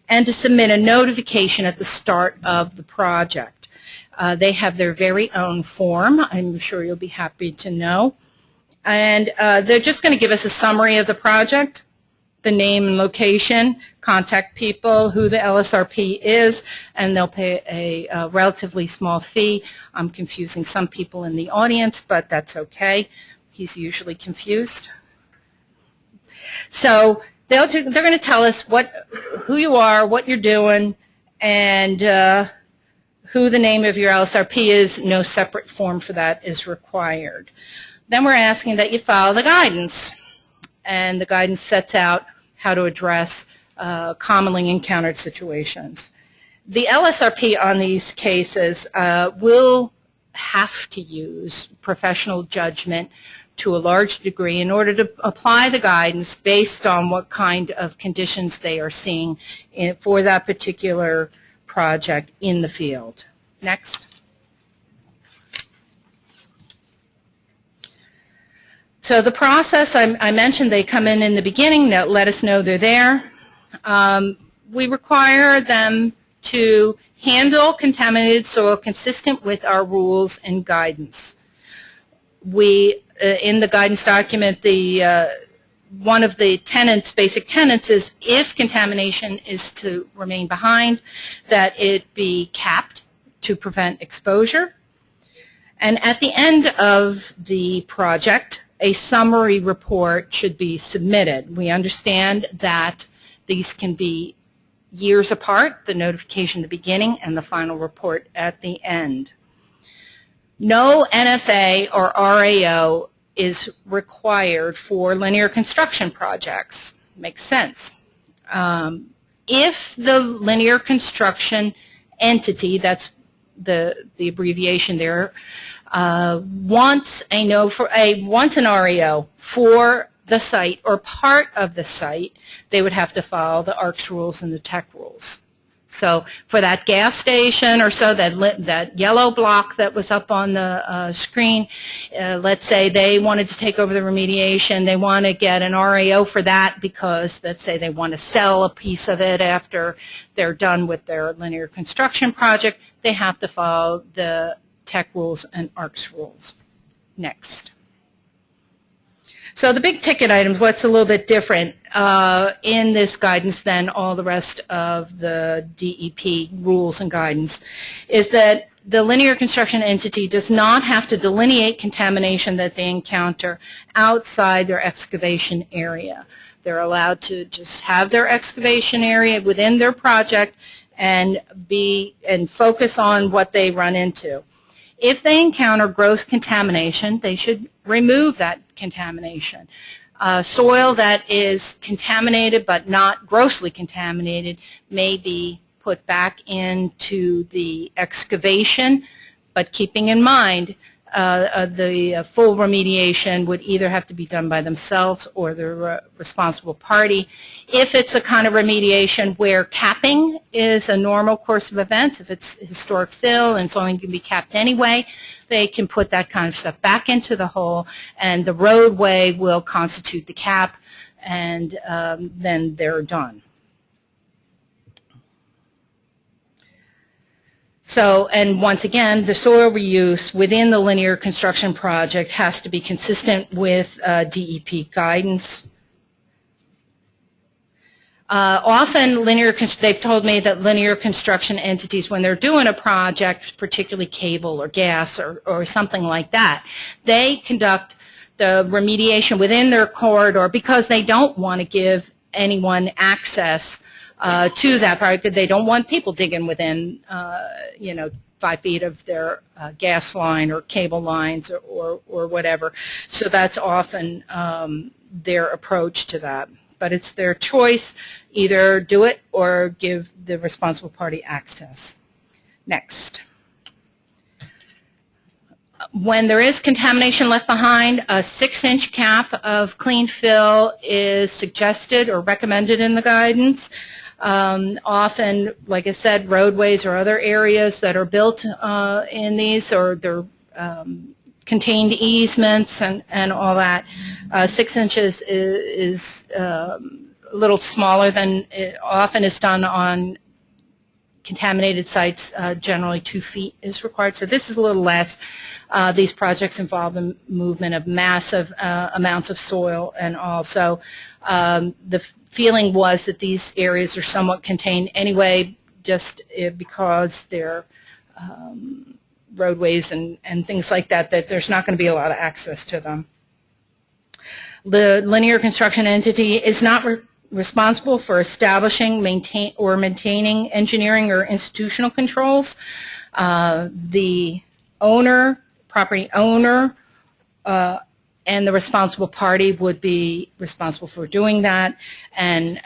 and to submit a notification at the start of the project. They have their very own form. I'm sure you'll be happy to know. And they're just going to give us a summary of the project, the name and location, contact people, who the LSRP is, and they'll pay a relatively small fee. I'm confusing some people in the audience, but that's okay. He's usually confused. So they're going to tell us who you are, what you're doing, and who the name of your LSRP is. No separate form for that is required. Then we're asking that you follow the guidance, and the guidance sets out how to address commonly encountered situations. The LSRP on these cases will have to use professional judgment to a large degree in order to apply the guidance based on what kind of conditions they are seeing for that particular project in the field. Next. So the process, I mentioned they come in the beginning, that let us know they're there. We require them to handle contaminated soil consistent with our rules and guidance. We, in the guidance document, one of the basic tenets is if contamination is to remain behind, that it be capped to prevent exposure. And at the end of the project, a summary report should be submitted. We understand that these can be years apart, the notification at the beginning and the final report at the end. No NFA or RAO is required for linear construction projects. Makes sense. If the linear construction entity, that's the abbreviation there, wants an RAO for the site or part of the site, they would have to follow the ARCS rules and the TEC rules. So for that gas station or so, that yellow block that was up on the screen, let's say they wanted to take over the remediation, they want to get an RAO for that because, let's say, they want to sell a piece of it after they're done with their linear construction project, they have to follow the TEC rules and ARCS rules. Next. So the big ticket items, what's a little bit different in this guidance than all the rest of the DEP rules and guidance, is that the linear construction entity does not have to delineate contamination that they encounter outside their excavation area. They're allowed to just have their excavation area within their project and focus on what they run into. If they encounter gross contamination, they should remove that contamination. Soil that is contaminated but not grossly contaminated may be put back into the excavation, but keeping in mind the full remediation would either have to be done by themselves or the responsible party. If it's a kind of remediation where capping is a normal course of events, if it's historic fill and it's only going to be capped anyway, they can put that kind of stuff back into the hole, and the roadway will constitute the cap, and then they're done. So, and once again, the soil reuse within the linear construction project has to be consistent with DEP guidance. Often they've told me that linear construction entities, when they're doing a project, particularly cable or gas or something like that, they conduct the remediation within their corridor because they don't want to give anyone access to that project. They don't want people digging within, 5 feet of their gas line or cable lines or whatever. So that's often their approach to that. But it's their choice, either do it or give the responsible party access. Next. When there is contamination left behind, a 6-inch cap of clean fill is suggested or recommended in the guidance. Often, like I said, roadways or other areas that are built in these, or they're contained easements and all that. 6 inches is a little smaller than it often is done on contaminated sites. Generally 2 feet is required, so this is a little less. These projects involve the movement of massive amounts of soil, and also the feeling was that these areas are somewhat contained anyway, just because they're roadways and things like that, that there's not going to be a lot of access to them. The linear construction entity is not responsible for establishing, maintaining engineering or institutional controls. The owner, property owner, and the responsible party would be responsible for doing that, and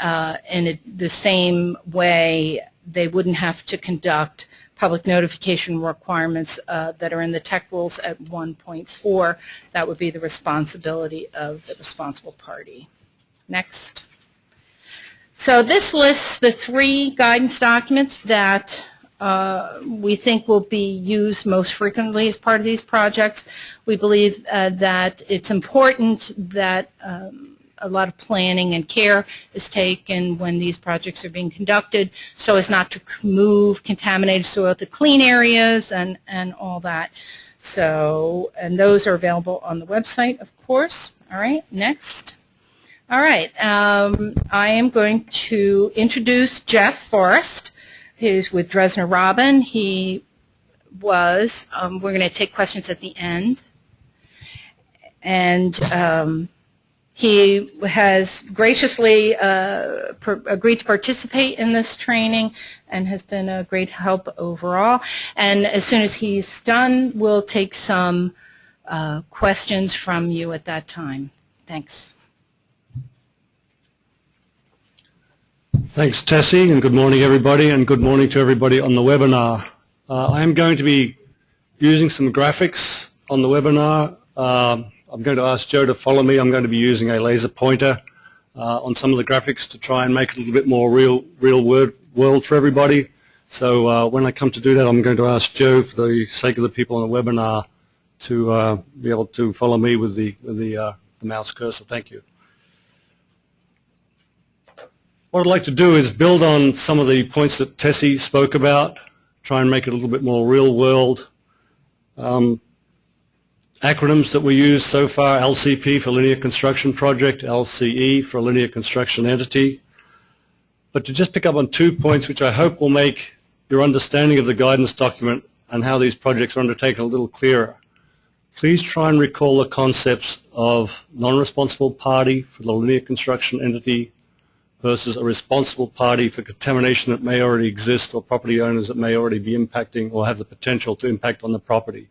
in the same way they wouldn't have to conduct public notification requirements that are in the tech rules at 1.4. That would be the responsibility of the responsible party. Next. So this lists the 3 guidance documents that we think will be used most frequently as part of these projects. We believe that it's important that a lot of planning and care is taken when these projects are being conducted so as not to move contaminated soil to clean areas and all that. So, and those are available on the website, of course. All right, next. All right, I am going to introduce Jeff Forrest. He's with Dresner Robin. He was, we're going to take questions at the end. And he has graciously agreed to participate in this training and has been a great help overall. And as soon as he's done, we'll take some questions from you at that time. Thanks. Thanks, Tessie, and good morning, everybody, and good morning to everybody on the webinar. I am going to be using some graphics on the webinar. I'm going to ask Joe to follow me. I'm going to be using a laser pointer on some of the graphics to try and make it a little bit more real world for everybody. So when I come to do that, I'm going to ask Joe, for the sake of the people on the webinar, to be able to follow me with the mouse cursor. Thank you. What I'd like to do is build on some of the points that Tessie spoke about, try and make it a little bit more real world. Acronyms that we use so far: LCP for Linear Construction Project, LCE for Linear Construction Entity. But to just pick up on 2 points which I hope will make your understanding of the guidance document and how these projects are undertaken a little clearer. Please try and recall the concepts of non-responsible party for the linear construction entity versus a responsible party for contamination that may already exist, or property owners that may already be impacting or have the potential to impact on the property.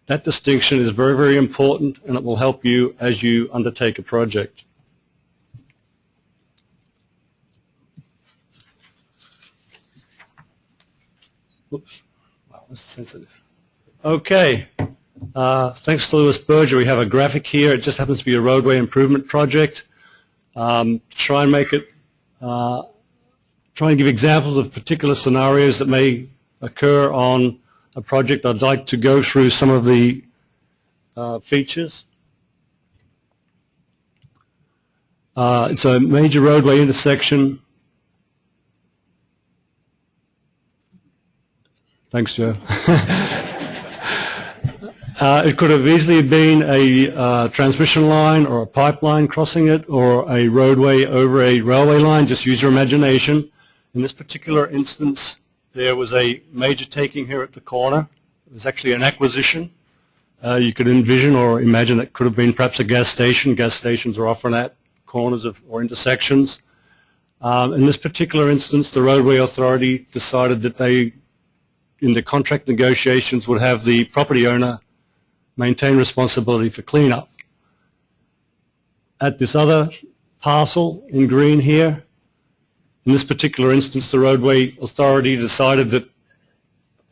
That distinction is very, very important, and it will help you as you undertake a project. Oops. Wow, this is sensitive. Okay. Thanks to Lewis Berger, we have a graphic here. It just happens to be a roadway improvement project. Try and make it, try and give examples of particular scenarios that may occur on a project. I'd like to go through some of the features. It's a major roadway intersection. Thanks, Joe. It could have easily been a transmission line or a pipeline crossing it or a roadway over a railway line. Just use your imagination. In this particular instance, there was a major taking here at the corner. It was actually an acquisition. You could envision or imagine it could have been perhaps a gas station. Gas stations are often at corners or intersections. In this particular instance, the roadway authority decided that they, in the contract negotiations, would have the property owner maintain responsibility for cleanup. At this other parcel in green here, in this particular instance, the roadway authority decided that,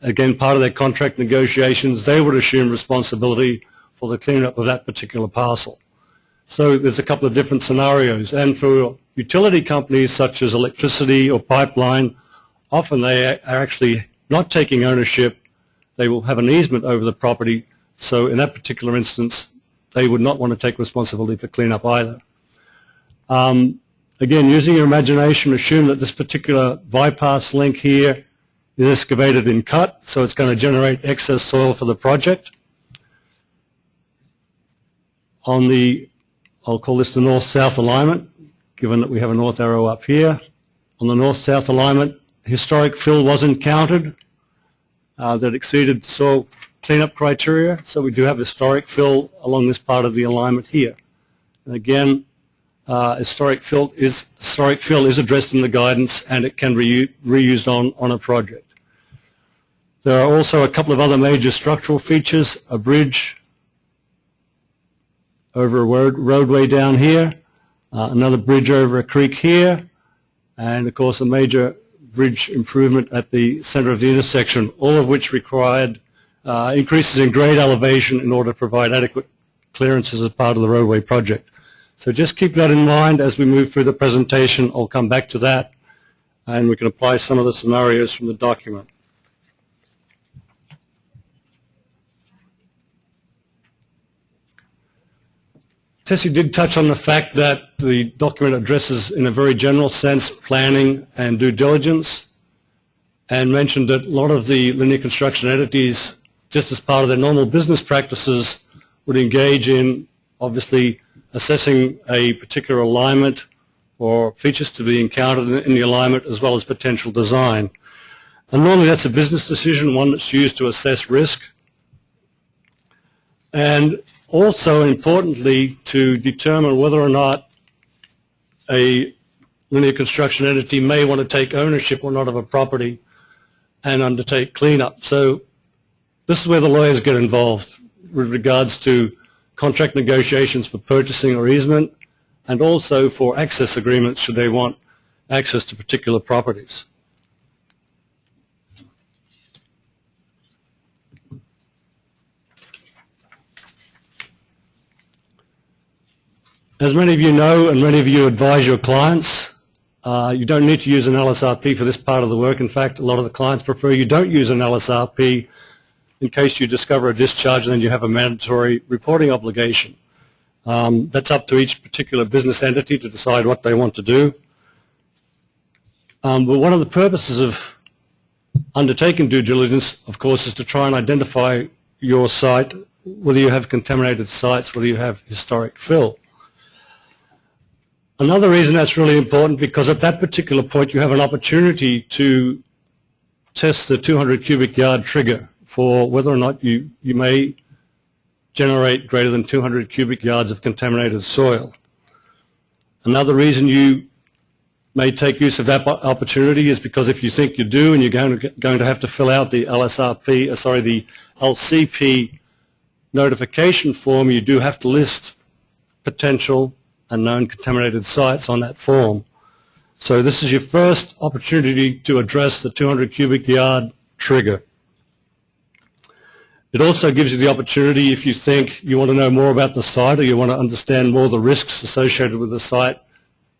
again, part of their contract negotiations, they would assume responsibility for the cleanup of that particular parcel. So there's a couple of different scenarios. And for utility companies such as electricity or pipeline, often they are actually not taking ownership. They will have an easement over the property. So in that particular instance, they would not want to take responsibility for cleanup either. Again, using your imagination, assume that this particular bypass link here is excavated in cut, so it's going to generate excess soil for the project. On the, I'll call this the north-south alignment, given that we have a north arrow up here. On the north-south alignment, historic fill was encountered that exceeded soil cleanup criteria, so we do have historic fill along this part of the alignment here. And again, historic fill is addressed in the guidance, and it can be reused on a project. There are also a couple of other major structural features, a bridge over a roadway down here, another bridge over a creek here, and of course a major bridge improvement at the center of the intersection, all of which required increases in grade elevation in order to provide adequate clearances as part of the roadway project. So just keep that in mind as we move through the presentation. I'll come back to that, and we can apply some of the scenarios from the document. Tessie did touch on the fact that the document addresses, in a very general sense, planning and due diligence, and mentioned that a lot of the linear construction entities, just as part of their normal business practices, would engage in, obviously, assessing a particular alignment or features to be encountered in the alignment, as well as potential design. And normally that's a business decision, one that's used to assess risk, and also, importantly, to determine whether or not a linear construction entity may want to take ownership or not of a property and undertake cleanup. So this is where the lawyers get involved with regards to contract negotiations for purchasing or easement, and also for access agreements should they want access to particular properties. As many of you know, and many of you advise your clients, you don't need to use an LSRP for this part of the work. In fact, a lot of the clients prefer you don't use an LSRP in case you discover a discharge and then you have a mandatory reporting obligation. That's up to each particular business entity to decide what they want to do. But one of the purposes of undertaking due diligence, of course, is to try and identify your site, whether you have contaminated sites, whether you have historic fill. Another reason that's really important, because at that particular point you have an opportunity to test the 200 cubic yard trigger for whether or not you may generate greater than 200 cubic yards of contaminated soil. Another reason you may take use of that opportunity is because if you think you do and you're going to have to fill out the the LCP notification form, you do have to list potential and known contaminated sites on that form. So this is your first opportunity to address the 200 cubic yard trigger. It also gives you the opportunity, if you think you want to know more about the site or you want to understand more of the risks associated with the site,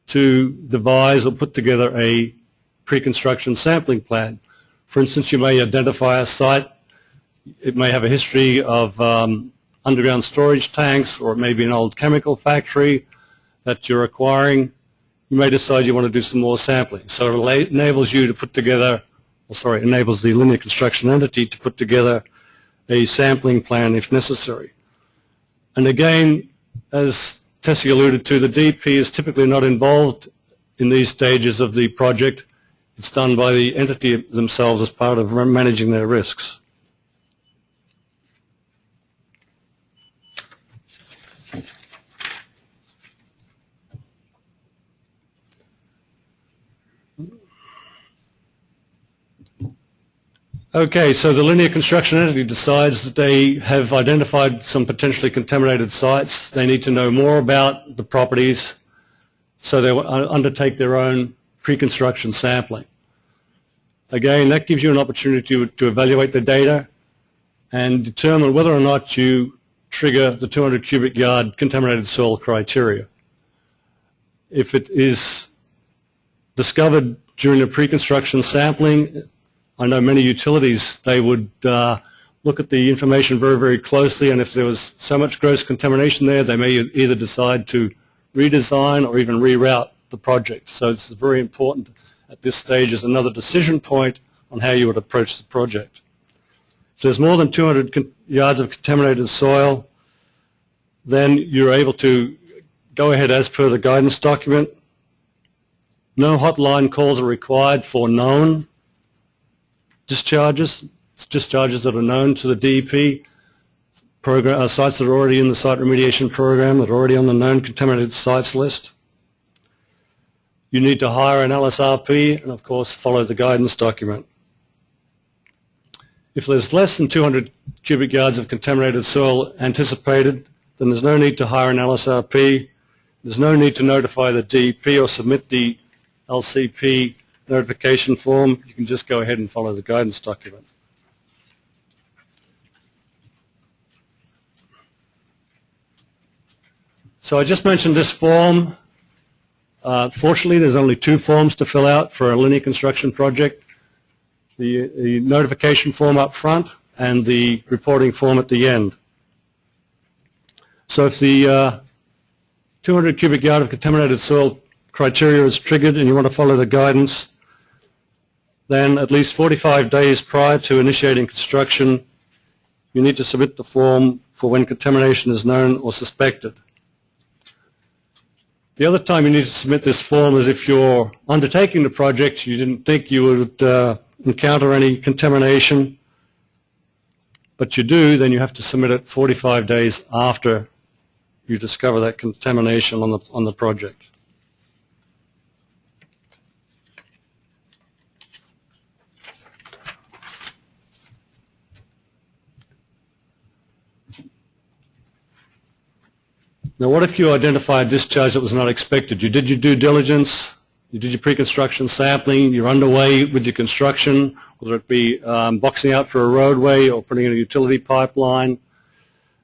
to devise or put together a pre-construction sampling plan. For instance, you may identify a site. It may have a history of underground storage tanks, or it may be an old chemical factory that you're acquiring. You may decide you want to do some more sampling. So it enables you to put together, enables the linear construction entity to put together a sampling plan if necessary. And again, as Tessie alluded to, the DEP is typically not involved in these stages of the project. It's done by the entity themselves as part of managing their risks. Okay, so the linear construction entity decides that they have identified some potentially contaminated sites. They need to know more about the properties, so they will undertake their own pre-construction sampling. Again, that gives you an opportunity to evaluate the data and determine whether or not you trigger the 200 cubic yard contaminated soil criteria. If it is discovered during the pre-construction sampling, I know many utilities, they would look at the information very, very closely, and if there was so much gross contamination there, they may either decide to redesign or even reroute the project. So it's very important at this stage as another decision point on how you would approach the project. If there's more than 200 yards of contaminated soil, then you're able to go ahead as per the guidance document. No hotline calls are required for known discharges. It's discharges that are known to the DEP program, sites that are already in the site remediation program, that are already on the known contaminated sites list. You need to hire an LSRP and, of course, follow the guidance document. If there's less than 200 cubic yards of contaminated soil anticipated, then there's no need to hire an LSRP. There's no need to notify the DEP or submit the LCP notification form. You can just go ahead and follow the guidance document. So I just mentioned this form. Fortunately, there's only two forms to fill out for a linear construction project. The notification form up front and the reporting form at the end. So if the 200 cubic yard of contaminated soil criteria is triggered and you want to follow the guidance, then at least 45 days prior to initiating construction, you need to submit the form for when contamination is known or suspected. The other time you need to submit this form is if you're undertaking the project, you didn't think you would encounter any contamination, but you do, then you have to submit it 45 days after you discover that contamination on the project. Now, what if you identify a discharge that was not expected? You did your due diligence, you did your pre-construction sampling, you're underway with your construction, whether it be boxing out for a roadway or putting in a utility pipeline,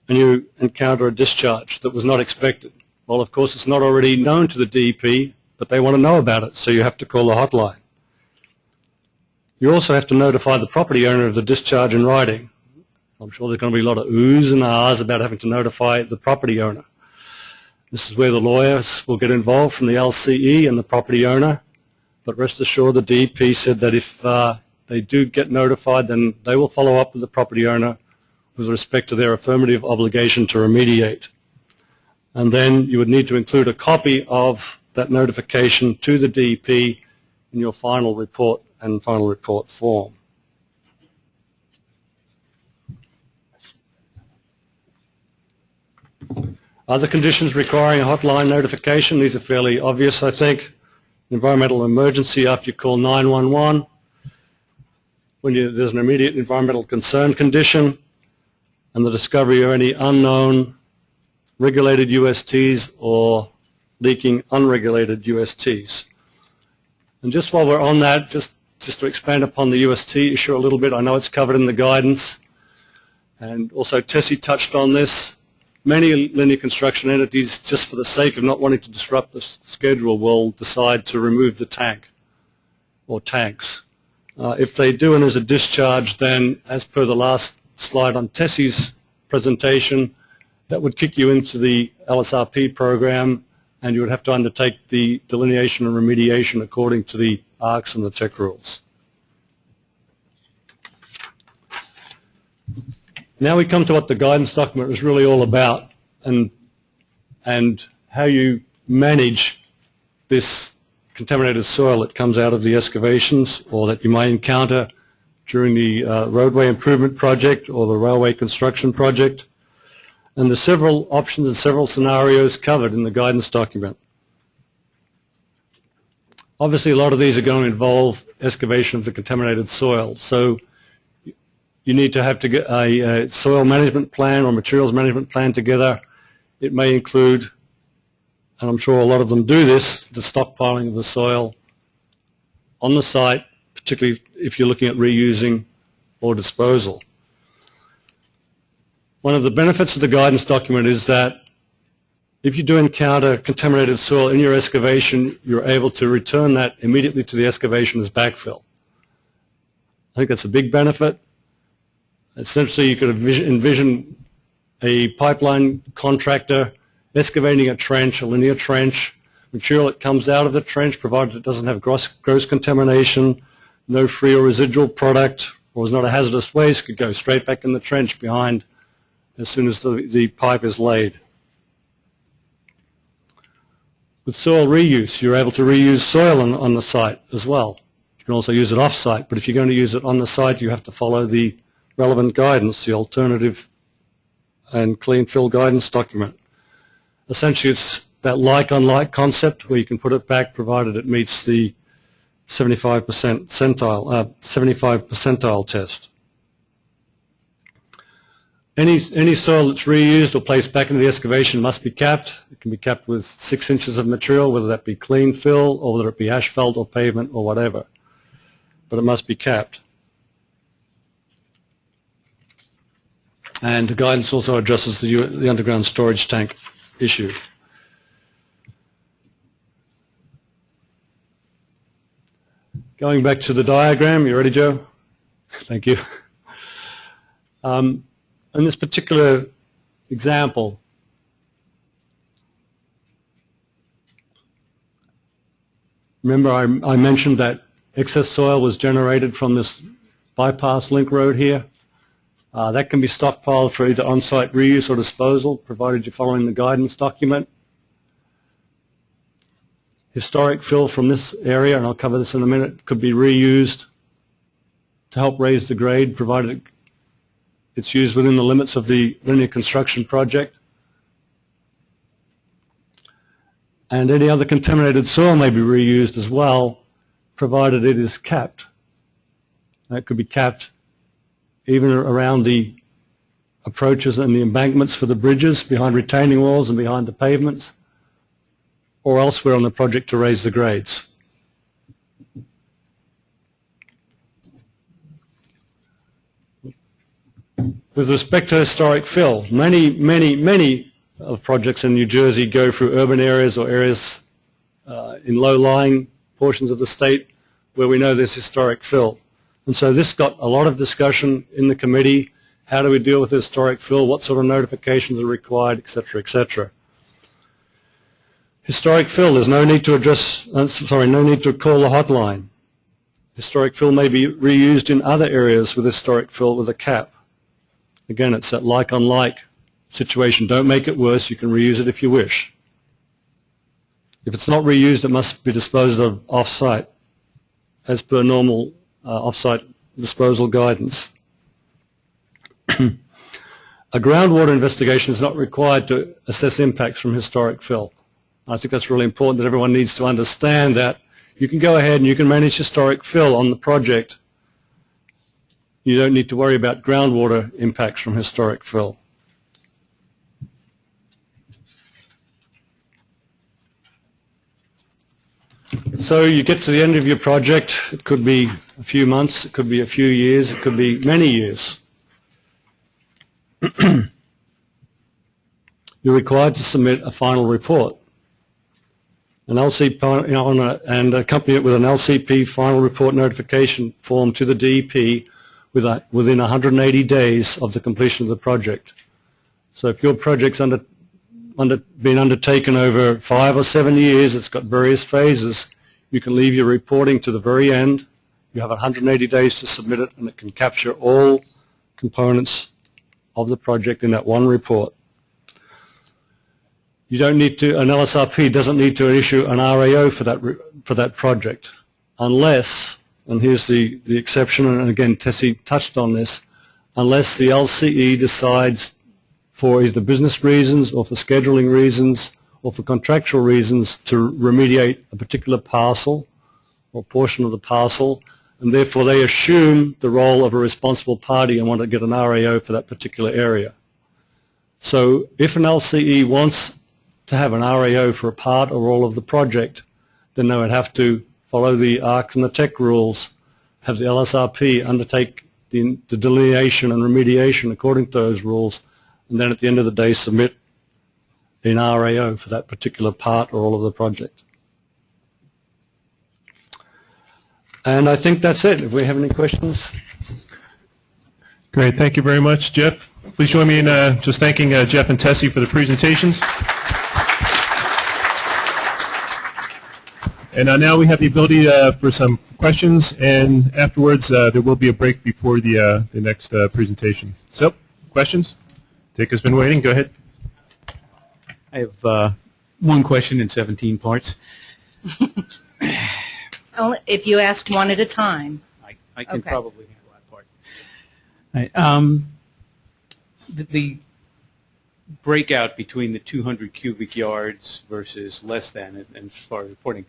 and you encounter a discharge that was not expected. Well, of course, it's not already known to the DEP, but they want to know about it, so you have to call the hotline. You also have to notify the property owner of the discharge in writing. I'm sure there's going to be a lot of oohs and ahs about having to notify the property owner. This is where the lawyers will get involved from the LCE and the property owner, but rest assured the DEP said that if they do get notified, then they will follow up with the property owner with respect to their affirmative obligation to remediate. And then you would need to include a copy of that notification to the DEP in your final report and final report form. Other conditions requiring a hotline notification, these are fairly obvious, I think. Environmental emergency after you call 911. When there's an immediate environmental concern condition and the discovery of any unknown regulated USTs or leaking unregulated USTs. And just while we're on that, just to expand upon the UST issue a little bit, I know it's covered in the guidance, and also Tessie touched on this. Many linear construction entities, just for the sake of not wanting to disrupt the schedule, will decide to remove the tank or tanks. If they do and there's a discharge, then as per the last slide on Tessie's presentation, that would kick you into the LSRP program, and you would have to undertake the delineation and remediation according to the ARCs and the tech rules. Now we come to what the guidance document is really all about, and how you manage this contaminated soil that comes out of the excavations or that you may encounter during the roadway improvement project or the railway construction project. And there's several options and several scenarios covered in the guidance document. Obviously, a lot of these are going to involve excavation of the contaminated soil. So you need to have to get a soil management plan or materials management plan together. It may include, and I'm sure a lot of them do this, the stockpiling of the soil on the site, particularly if you're looking at reusing or disposal. One of the benefits of the guidance document is that if you do encounter contaminated soil in your excavation, you're able to return that immediately to the excavation as backfill. I think that's a big benefit. Essentially, you could envision a pipeline contractor excavating a trench, a linear trench, material that comes out of the trench, provided it doesn't have gross contamination, no free or residual product, or is not a hazardous waste, could go straight back in the trench behind as soon as the pipe is laid. With soil reuse, you're able to reuse soil on the site as well. You can also use it off-site, but if you're going to use it on the site, you have to follow the relevant guidance, the alternative and clean fill guidance document. Essentially, it's that like-on-like concept where you can put it back provided it meets the 75 percentile test. Any soil that's reused or placed back into the excavation must be capped. It can be capped with 6 inches of material, whether that be clean fill or whether it be asphalt or pavement or whatever. But it must be capped. And the guidance also addresses the underground storage tank issue. Going back to the diagram, you ready, Joe? Thank you. In this particular example, remember I mentioned that excess soil was generated from this bypass link road here. That can be stockpiled for either on-site reuse or disposal, provided you're following the guidance document. Historic fill from this area, and I'll cover this in a minute, could be reused to help raise the grade, provided it's used within the limits of the linear construction project. And any other contaminated soil may be reused as well, provided it is capped. That could be capped even around the approaches and the embankments for the bridges, behind retaining walls and behind the pavements, or elsewhere on the project to raise the grades. With respect to historic fill, many of projects in New Jersey go through urban areas or areas in low-lying portions of the state where we know there's historic fill. And so this got a lot of discussion in the committee. How do we deal with historic fill? What sort of notifications are required, et cetera, et cetera. Historic fill, there's no need to no need to call the hotline. Historic fill may be reused in other areas with historic fill with a cap. Again, it's that like-on-like situation. Don't make it worse. You can reuse it if you wish. If it's not reused, it must be disposed of off-site, as per normal off-site disposal guidance. A groundwater investigation is not required to assess impacts from historic fill. I think that's really important, that everyone needs to understand that you can go ahead and you can manage historic fill on the project. You don't need to worry about groundwater impacts from historic fill. So you get to the end of your project. It could be a few months, it could be a few years, it could be many years. You're required to submit a final report. An LCP, and accompany it with an LCP final report notification form to the DEP within 180 days of the completion of the project. So if your project's been undertaken over 5 or 7 years, it's got various phases, you can leave your reporting to the very end. You have 180 days to submit it, and it can capture all components of the project in that one report. You don't need to, an LSRP doesn't need to issue an RAO for that project unless, and here's the exception, and again Tessie touched on this, unless the LCE decides for either business reasons or for scheduling reasons or for contractual reasons to remediate a particular parcel or portion of the parcel, and therefore they assume the role of a responsible party and want to get an RAO for that particular area. So if an LCE wants to have an RAO for a part or all of the project, then they would have to follow the ARC and the TEC rules, have the LSRP undertake the delineation and remediation according to those rules, and then at the end of the day submit an RAO for that particular part or all of the project. And I think that's it. If we have any questions. Great. Thank you very much, Jeff. Please join me in just thanking Jeff and Tessie for the presentations. And now we have the ability for some questions, and afterwards there will be a break before the next presentation. So, questions? Dick has been waiting. Go ahead. I have one question in 17 parts. Only if you ask one at a time. I can Okay. probably handle that part. Right, the breakout between the 200 cubic yards versus less than, and as far as reporting,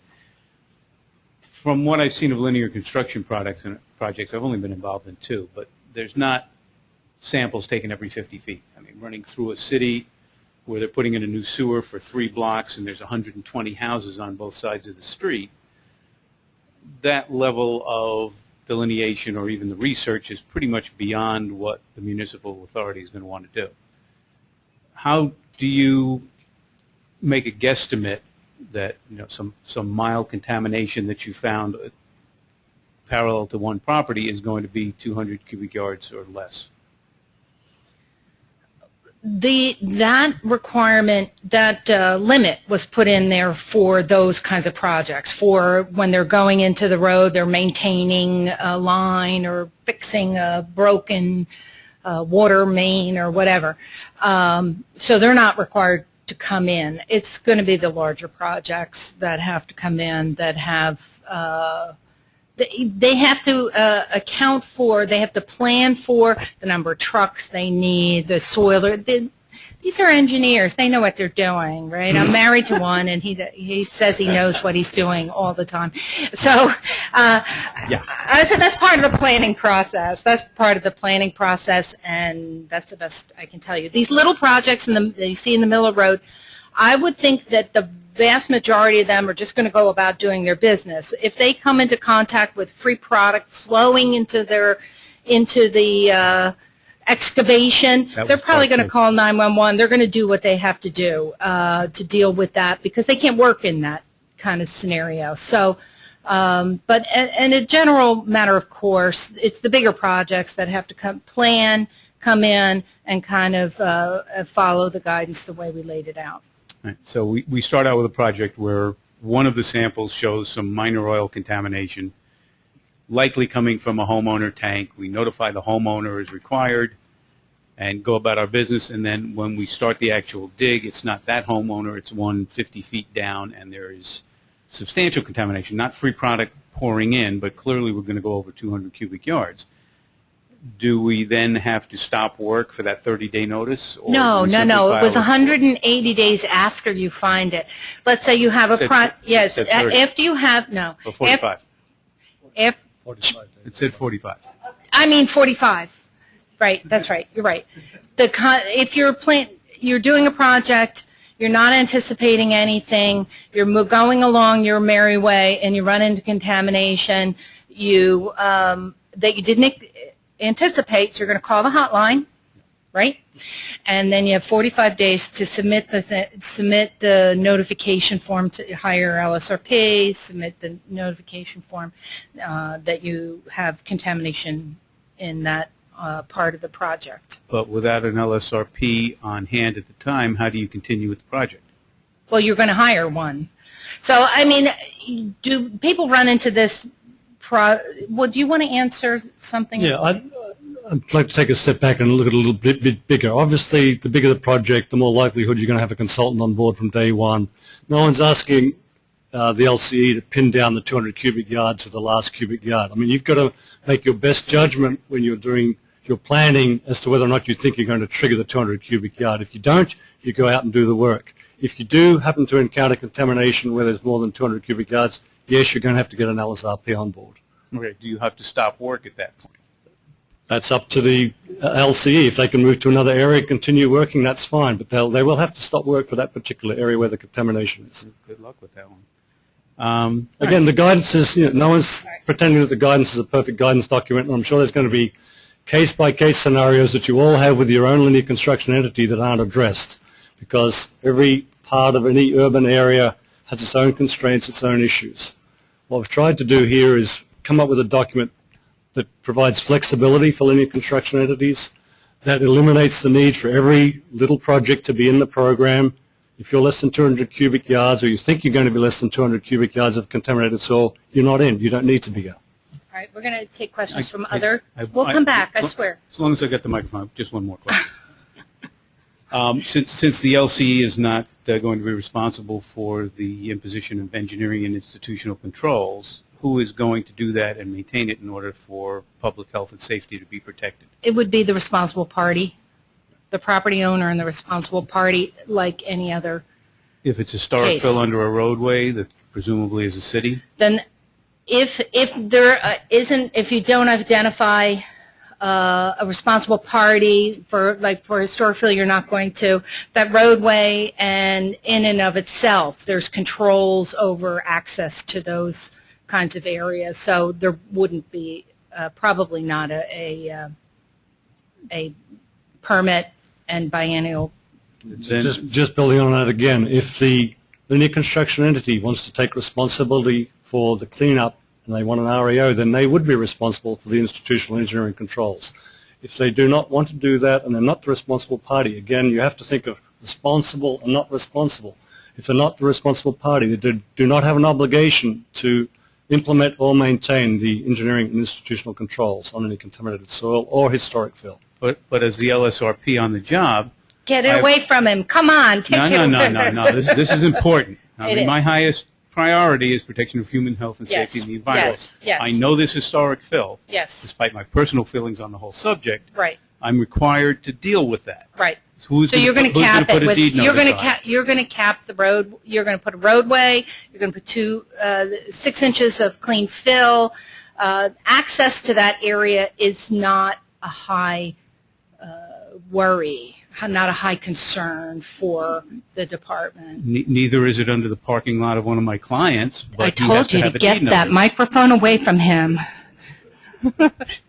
from what I've seen of linear construction projects, I've only been involved in 2, but there's not samples taken every 50 feet. I mean, running through a city where they're putting in a new sewer for 3 blocks and there's 120 houses on both sides of the street, that level of delineation or even the research is pretty much beyond what the municipal authority is going to want to do. How do you make a guesstimate that, you know, some mild contamination that you found parallel to one property is going to be 200 cubic yards or less? That requirement, that limit was put in there for those kinds of projects, for when they're going into the road, they're maintaining a line or fixing a broken water main or whatever. So they're not required to come in. It's going to be the larger projects that have to come in, that have they have to account for, they have to plan for the number of trucks they need, the soil. These are engineers. They know what they're doing, right? I'm married to one, and he says he knows what he's doing all the time. So I said that's part of the planning process. That's part of the planning process, and that's the best I can tell you. These little projects that you see in the middle of the road, I would think that the vast majority of them are just going to go about doing their business. If they come into contact with free product flowing into the excavation, they're probably going to call 911. They're going to do what they have to do to deal with that, because they can't work in that kind of scenario. So, but in a general matter, of course, it's the bigger projects that have to come in, and kind of follow the guidance the way we laid it out. Right. So we start out with a project where one of the samples shows some minor oil contamination, likely coming from a homeowner tank. We notify the homeowner as required and go about our business. And then when we start the actual dig, it's not that homeowner, it's one 50 feet down, and there is substantial contamination, not free product pouring in, but clearly we're going to go over 200 cubic yards. Do we then have to stop work for that 30-day notice? Or No. It was 180 days after you find it. Let's say you have yes, after you have, no. Or 45. If 45 days. It said 45. I mean 45. Right, that's right. You're right. If you're doing a project, you're not anticipating anything, you're going along your merry way, and you run into contamination that you didn't anticipate, so you're going to call the hotline, right? And then you have 45 days to submit the notification form to hire LSRP, submit the notification form that you have contamination in that part of the project. But without an LSRP on hand at the time, how do you continue with the project? Well, you're going to hire one. So, I mean, do people run into this? Well, do you want to answer something? Yeah, I'd like to take a step back and look at it a little bit bigger. Obviously, the bigger the project, the more likelihood you're going to have a consultant on board from day one. No one's asking the LCE to pin down the 200 cubic yard to the last cubic yard. I mean, you've got to make your best judgment when you're doing your planning as to whether or not you think you're going to trigger the 200 cubic yard. If you don't, you go out and do the work. If you do happen to encounter contamination where there's more than 200 cubic yards, yes, you're going to have to get an LSRP on board. Okay, do you have to stop work at that point? That's up to the LCE. If they can move to another area, continue working, that's fine. But they will have to stop work for that particular area where the contamination is. Good luck with that one. Again, the guidance is, no one's pretending that the guidance is a perfect guidance document, and I'm sure there's going to be case-by-case scenarios that you all have with your own linear construction entity that aren't addressed, because every part of any urban area has its own constraints, its own issues. What we've tried to do here is come up with a document that provides flexibility for linear construction entities, that eliminates the need for every little project to be in the program. If you're less than 200 cubic yards, or you think you're going to be less than 200 cubic yards of contaminated soil, you're not in. You don't need to be in. All right, we're going to take questions from other. We'll come back, I swear. As long as I get the microphone, just one more question. Since the LCE is not going to be responsible for the imposition of engineering and institutional controls, who is going to do that and maintain it in order for public health and safety to be protected? It would be the responsible party, the property owner and the responsible party, like any other. If it's historic Case. fill under a roadway that presumably is a city? Then if there isn't, if you don't identify a responsible party for historic fill, you're not going to, that roadway and in and of itself, there's controls over access to those kinds of areas, so there wouldn't be probably not a permit and biennial. Just building on that again, if the linear construction entity wants to take responsibility for the cleanup and they want an REO, then they would be responsible for the institutional engineering controls. If they do not want to do that and they're not the responsible party, again, you have to think of responsible and not responsible. If they're not the responsible party, they do not have an obligation to implement or maintain the engineering and institutional controls on any contaminated soil or historic fill. But as the LSRP on the job, Get it away from him. Come on, take it. No. This is important. I It mean, is. my highest priority is protection of human health and Yes, safety in the environment. yes. I know this historic fill. Yes, Despite my personal feelings on the whole subject, right, I'm required to deal with that. right. So who's So you're going to who's cap put it a with, deed you're going notice to on it? cap, you're going to cap the road, you're going to put a roadway, you're going to put 6 inches of clean fill. Access to that area is not a high worry, not a high concern for the department. Neither is it under the parking lot of one of my clients. But I he has told you to have a get deed that notice. microphone away from him.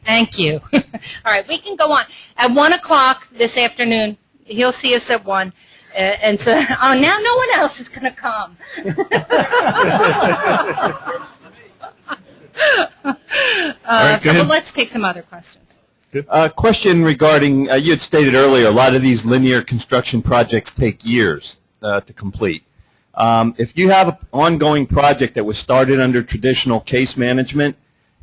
Thank you. All right, we can go on. At 1 o'clock this afternoon, he'll see us at 1. And so, oh, now no one else is going to come. So let's take some other questions. Question regarding, you had stated earlier, a lot of these linear construction projects take years to complete. If you have an ongoing project that was started under traditional case management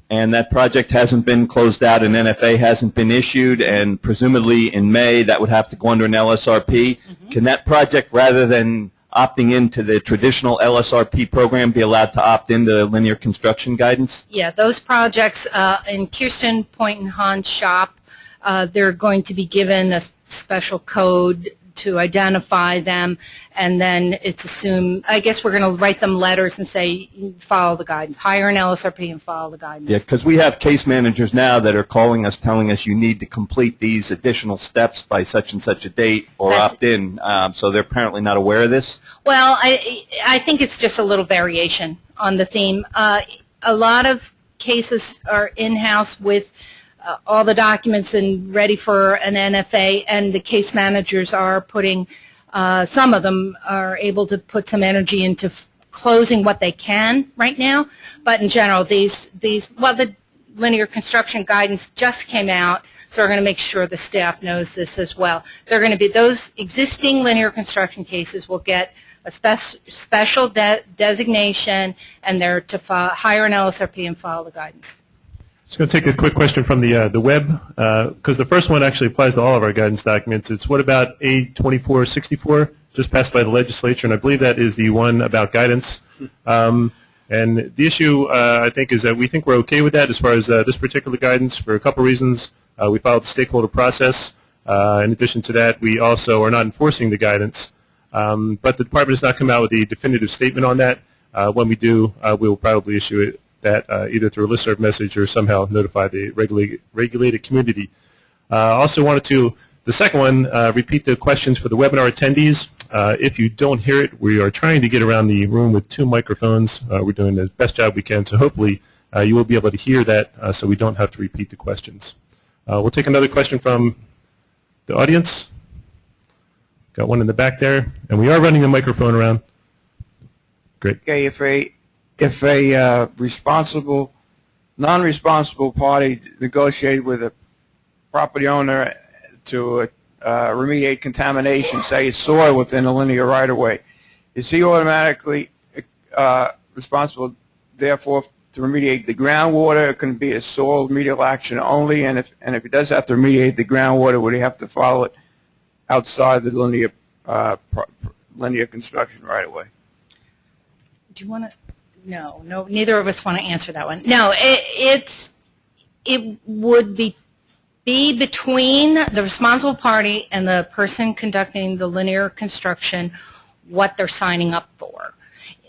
and that project hasn't been closed out and NFA hasn't been issued, and presumably in May that would have to go under an LSRP, can that project, rather than opting into the traditional LSRP program, be allowed to opt into linear construction guidance? Yeah, those projects in Kirsten Point and Han's shop, they're going to be given a special code to identify them, and then it's assumed, I guess we're going to write them letters and say, follow the guidance, hire an LSRP and follow the guidance. Yeah, because we have case managers now that are calling us, telling us you need to complete these additional steps by such and such a date or That's- opt in. So they're apparently not aware of this. Well, I think it's just a little variation on the theme. A lot of cases are in-house with all the documents and ready for an NFA, and the case managers are putting, some of them are able to put some energy into closing what they can right now. But in general, well, the linear construction guidance just came out, so we're going to make sure the staff knows this as well. They're going to be, those existing linear construction cases will get a special designation, and they're to hire an LSRP and follow the guidance. Just going to take a quick question from the web, because the first one actually applies to all of our guidance documents. It's what about A2464, just passed by the legislature, and I believe that is the one about guidance. And the issue, I think, is that we think we're okay with that as far as this particular guidance for a couple reasons. We followed the stakeholder process. In addition to that, we also are not enforcing the guidance. But the department has not come out with a definitive statement on that. When we do, we will probably issue it that either through a listserv message or somehow notify the regulated community. Also wanted to, the second one, repeat the questions for the webinar attendees. If you don't hear it, we are trying to get around the room with 2 microphones. We're doing the best job we can, so hopefully you will be able to hear that so we don't have to repeat the questions. We'll take another question from the audience. Got one in the back there, and we are running the microphone around. Great. Okay, if a non-responsible party negotiated with a property owner to remediate contamination, say it's soil within a linear right-of-way, is he automatically responsible, therefore, to remediate the groundwater? It can be a soil remedial action only, and if he does have to remediate the groundwater, would he have to follow it outside the linear construction right-of-way? Do you want to? No, neither of us want to answer that one. No, it would be between the responsible party and the person conducting the linear construction what they're signing up for.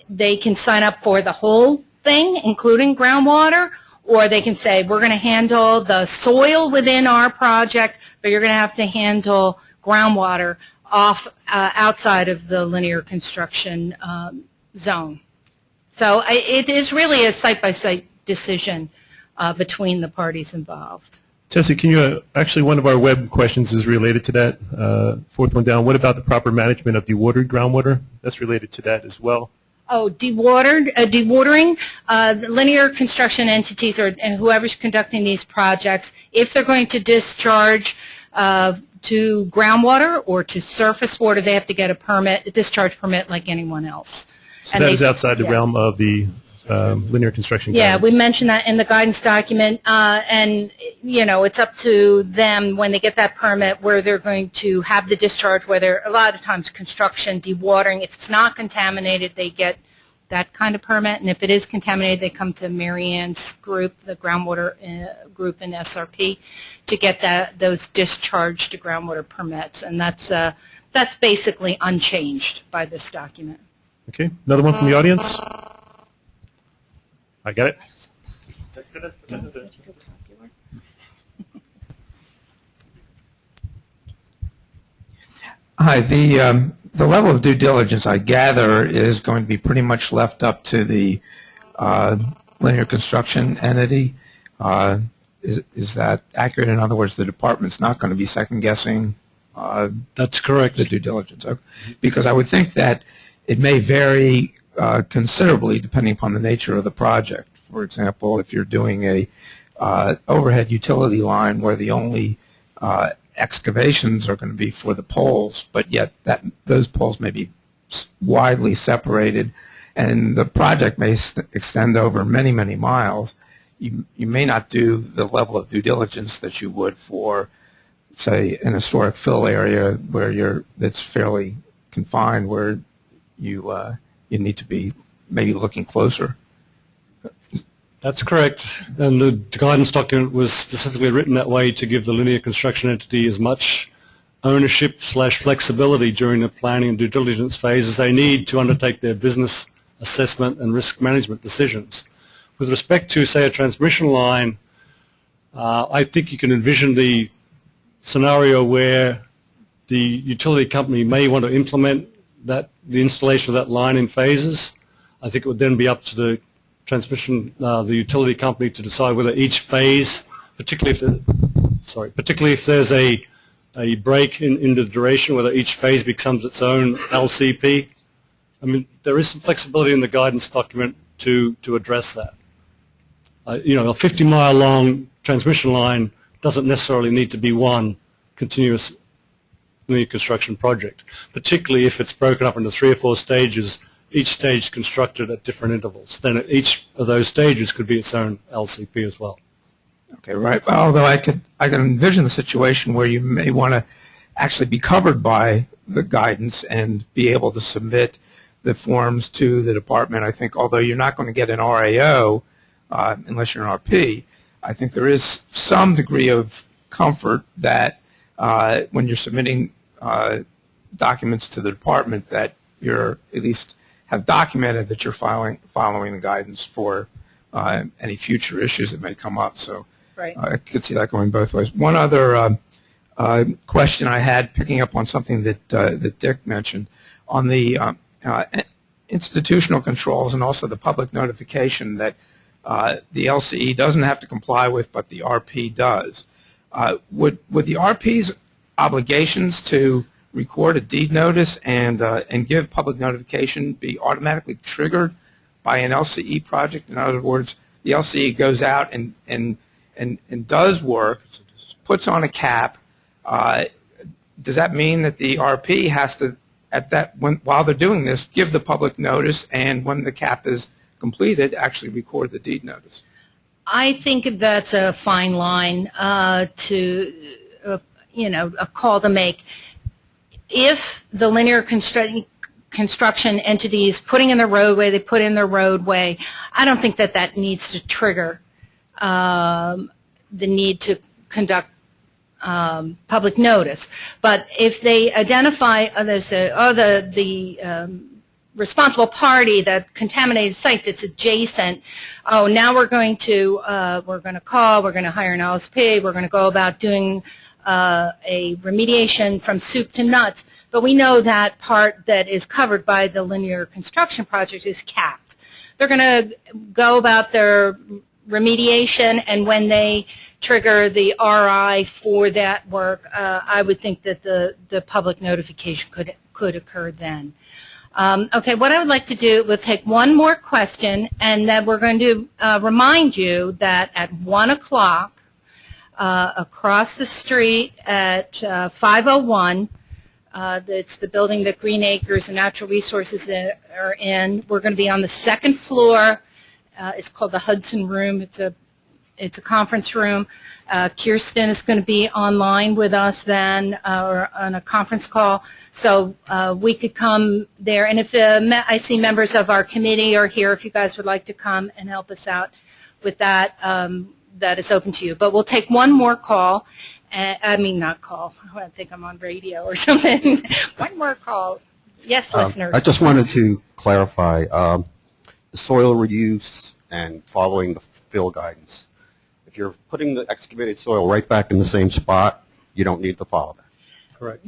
They can sign up for the whole thing, including groundwater, or they can say, we're going to handle the soil within our project, but you're going to have to handle groundwater outside of the linear construction zone. So it is really a site-by-site decision between the parties involved. Tessie, can you, actually one of our web questions is related to that. Fourth one down, what about the proper management of dewatered groundwater? That's related to that as well. Oh, dewatering, the linear construction entities or whoever's conducting these projects, if they're going to discharge to groundwater or to surface water, they have to get a discharge permit like anyone else. So that is outside the realm of the linear construction guidance. Yeah, we mentioned that in the guidance document, and it's up to them when they get that permit where they're going to have the discharge, whether a lot of times construction, dewatering, if it's not contaminated, they get that kind of permit, and if it is contaminated, they come to Mary Ann's group, the groundwater group in SRP, to get those discharge to groundwater permits, and that's basically unchanged by this document. Okay, another one from the audience. I got it. Hi, the level of due diligence, I gather, is going to be pretty much left up to the linear construction entity. Is that accurate? In other words, the department's not going to be second-guessing That's correct. the due diligence? Because I would think that it may vary considerably depending upon the nature of the project. For example, if you're doing a overhead utility line where the only excavations are going to be for the poles, but yet those poles may be widely separated, and the project may extend over many, many miles, you may not do the level of due diligence that you would for, say, an historic fill area where that's fairly confined, where you need to be maybe looking closer. That's correct. And the guidance document was specifically written that way to give the linear construction entity as much ownership / flexibility during the planning and due diligence phase as they need to undertake their business assessment and risk management decisions. With respect to, say, a transmission line, I think you can envision the scenario where the utility company may want to implement the installation of that line in phases. I think it would then be up to the the utility company to decide whether each phase, particularly if there's a break in the duration, whether each phase becomes its own LCP. I mean, there is some flexibility in the guidance document to address that. A 50-mile long transmission line doesn't necessarily need to be one continuous linear construction project, particularly if it's broken up into 3 or 4 stages, each stage constructed at different intervals. Then each of those stages could be its own LCP as well. Okay, right. Although I can envision the situation where you may want to actually be covered by the guidance and be able to submit the forms to the department. I think although you're not going to get an RAO unless you're an RP, I think there is some degree of comfort that when you're submitting documents to the department that you're at least have documented that you're following the guidance for any future issues that may come up. So Right. I could see that going both ways. One other question I had, picking up on something that Dick mentioned, on the institutional controls and also the public notification that the LCE doesn't have to comply with, but the RP does. Would the RP's obligations to record a deed notice and give public notification be automatically triggered by an LCE project? In other words, the LCE goes out and does work, puts on a cap. Does that mean that the RP has to, while they're doing this, give the public notice, and when the cap is completed, actually record the deed notice? I think that's a fine line to, a call to make. If the linear construction entity is putting in the roadway, they put in their roadway, I don't think that needs to trigger the need to conduct public notice. But if they identify, they say, oh, the responsible party, that contaminated site that's adjacent, oh, now we're going to call, we're going to hire an LSP, we're going to go about doing a remediation from soup to nuts, but we know that part that is covered by the linear construction project is capped. They're going to go about their remediation, and when they trigger the RI for that work, I would think that the public notification could occur then. Okay, what I would like to do, we'll take one more question, and then we're going to remind you that at 1 o'clock across the street at 501, it's the building that Green Acres and Natural Resources are in. We're going to be on the second floor. It's called the Hudson Room. It's a conference room. Kirsten is going to be online with us then, or on a conference call, so we could come there. And if I see members of our committee are here, if you guys would like to come and help us out with that, that is open to you. But we'll take one more call. I mean, not call. I think I'm on radio or something. One more call. Yes, listeners. I just wanted to clarify the soil reuse and following the fill guidance. If you're putting the excavated soil right back in the same spot, you don't need to follow that. Correct.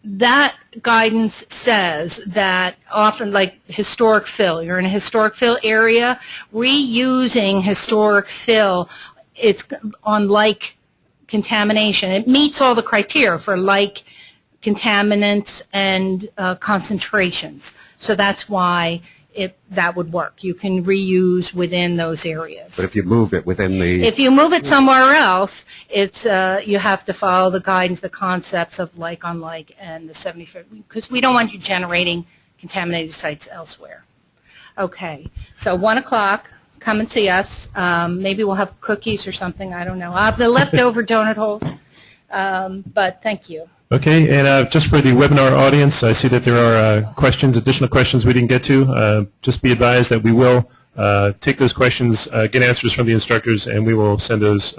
That guidance says that often, like historic fill, you're in a historic fill area, reusing historic fill, it's on like contamination. It meets all the criteria for like contaminants and concentrations. So that's why that would work. You can reuse within those areas. But if you move it within the... If you move it somewhere else, it's you have to follow the guidance, the concepts of like on like and the 75, because we don't want you generating contaminated sites elsewhere. Okay, so 1 o'clock, come and see us. Maybe we'll have cookies or something, I don't know. I'll have the leftover donut holes, but thank you. Okay, and just for the webinar audience, I see that there are additional questions we didn't get to. Just be advised that we will take those questions, get answers from the instructors, and we will send those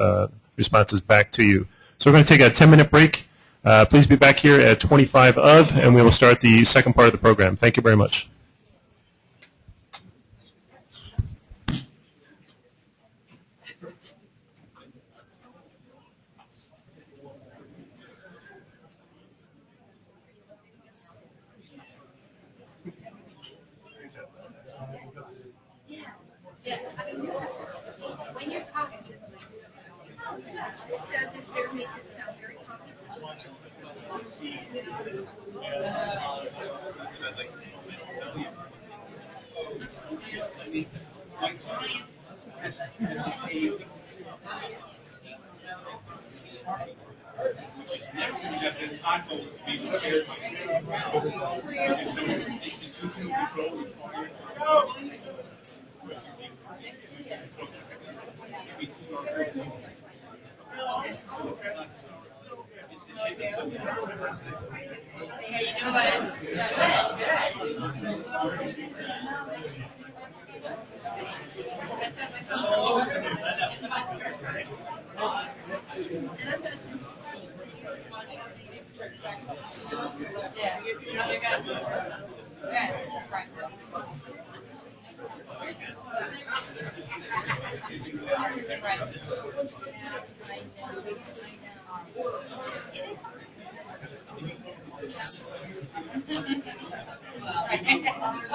responses back to you. So we're going to take a 10-minute break. Please be back here at 25 of, and we will start the second part of the program. Thank you very much. When you're talking, just it makes it sound very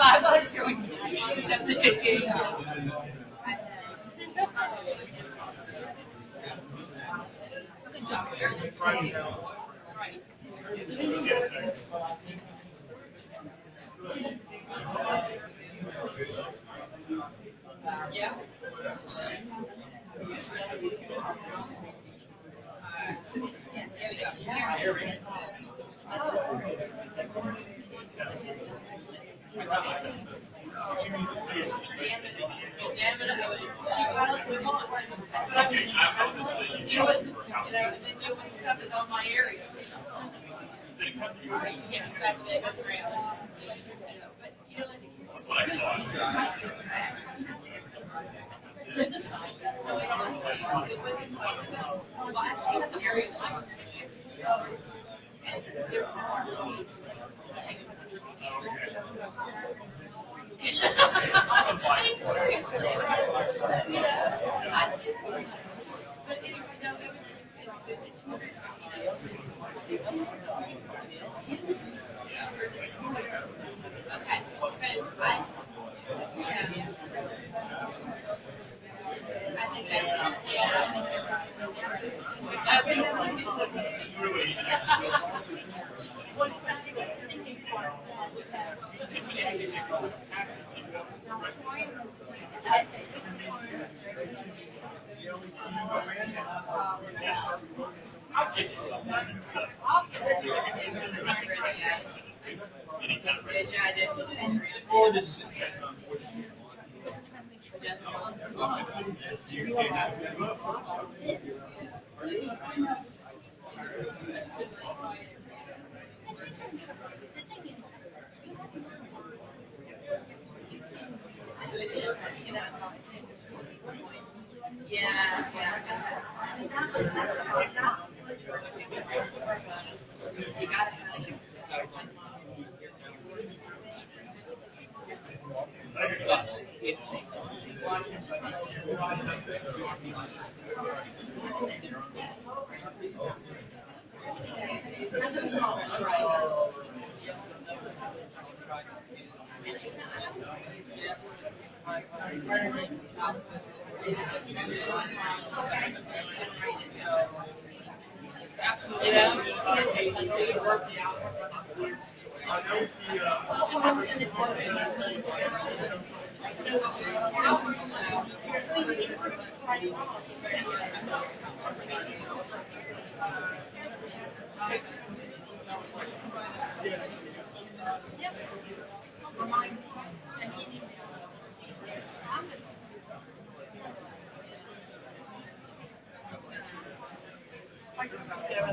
I was doing that. Yeah. There we go. Stuff is on my area. Yeah, exactly. That's great. But you know,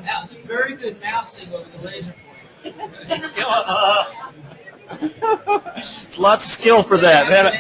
That was very good mousing over the laser point. It's lots of skill for that, man.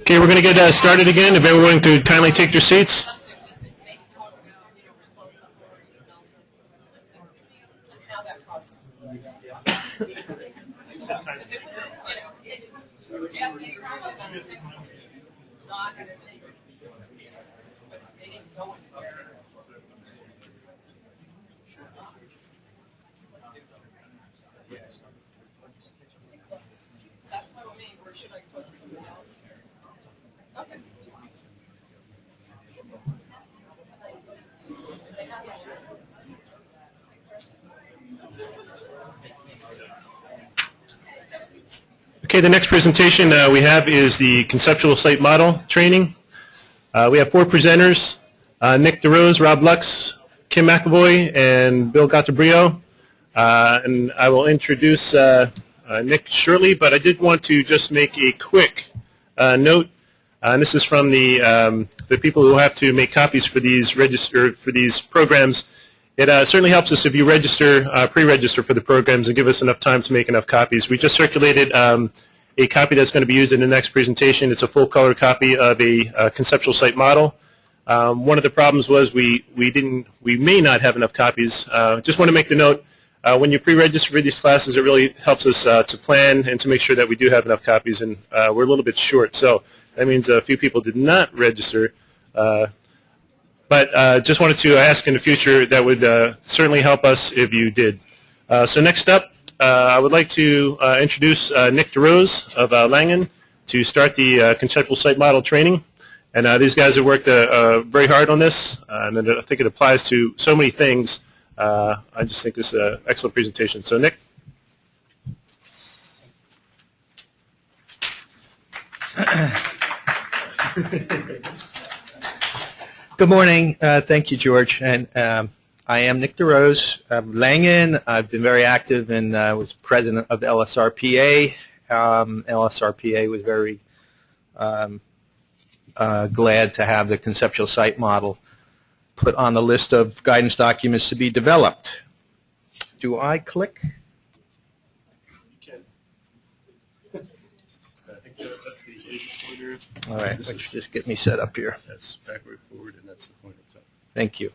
Okay, we're going to get started again. If everyone could kindly take their seats. Okay, the next presentation we have is the conceptual site model training. We have 4 presenters, Nick DeRose, Rob Lux, Kim McAvoy, and Bill Gattabrio. And I will introduce Nick shortly, but I did want to just make a quick note. And this is from the people who have to make copies for these programs. It certainly helps us if you register, pre-register for the programs and give us enough time to make enough copies. We just circulated a copy that's going to be used in the next presentation. It's a full-color copy of a conceptual site model. One of the problems was we may not have enough copies. Just want to make the note, when you pre-register for these classes, it really helps us to plan and to make sure that we do have enough copies, and we're a little bit short. So that means a few people did not register. But just wanted to ask in the future, that would certainly help us if you did. So next up, I would like to introduce Nick DeRose of Langen to start the conceptual site model training. And these guys have worked very hard on this, and I think it applies to so many things. I just think this is an excellent presentation. So Nick. Good morning. Thank you, George. And I am Nick DeRose of Langen. I've been very active and was president of the LSRPA. LSRPA was very glad to have the conceptual site model put on the list of guidance documents to be developed. Do I click? All right, let's just get me set up here. That's backward, forward, and that's the point up top. Thank you.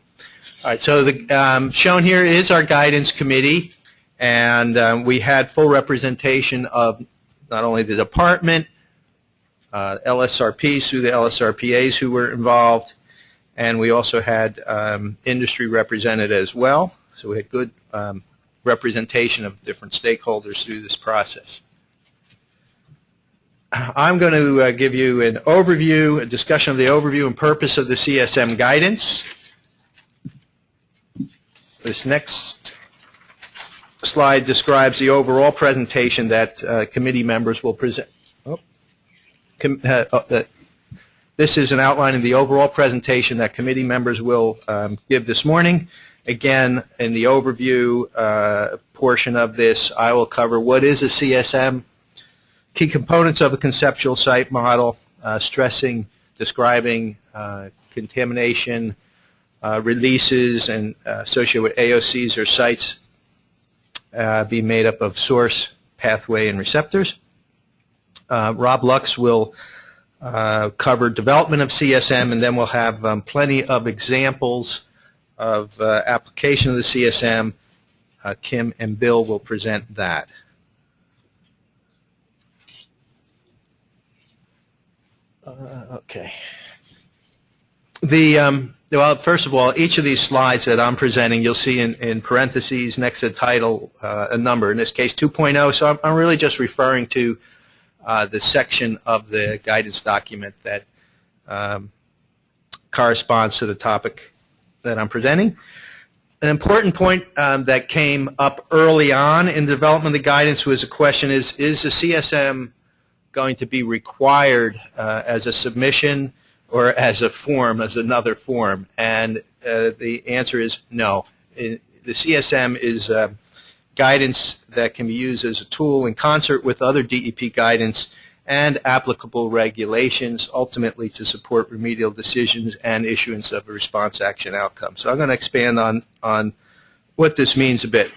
All right, so the shown here is our guidance committee, and we had full representation of not only the department, LSRPs through the LSRPAs who were involved, and we also had industry represented as well. So we had good representation of different stakeholders through this process. I'm going to give you an overview, a discussion of the overview and purpose of the CSM guidance. This next slide describes the overall presentation that committee members will present. This is an outline of the overall presentation that committee members will give this morning. Again, in the overview portion of this, I will cover what is a CSM, key components of a conceptual site model, stressing, describing contamination, releases, and associated with AOCs or sites be made up of source, pathway, and receptors. Rob Lux will cover development of CSM, and then we'll have plenty of examples of application of the CSM. Kim and Bill will present that. Okay. Well, first of all, each of these slides that I'm presenting, you'll see in parentheses next to the title a number, in this case 2.0, so I'm really just referring to the section of the guidance document that corresponds to the topic that I'm presenting. An important point that came up early on in the development of the guidance was the question is the CSM going to be required as a submission or as a form, as another form? And the answer is no. The CSM is guidance that can be used as a tool in concert with other DEP guidance and applicable regulations, ultimately to support remedial decisions and issuance of a response action outcome. So I'm going to expand on what this means a bit.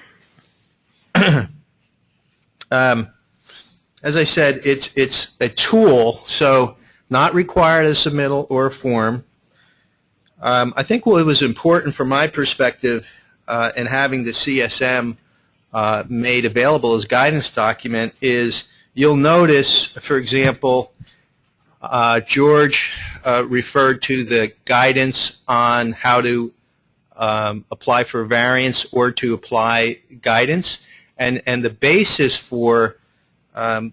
As I said, it's a tool, so not required as submittal or a form. I think what was important from my perspective in having the CSM made available as guidance document is you'll notice, for example, George referred to the guidance on how to apply for a variance or to apply guidance, and the basis for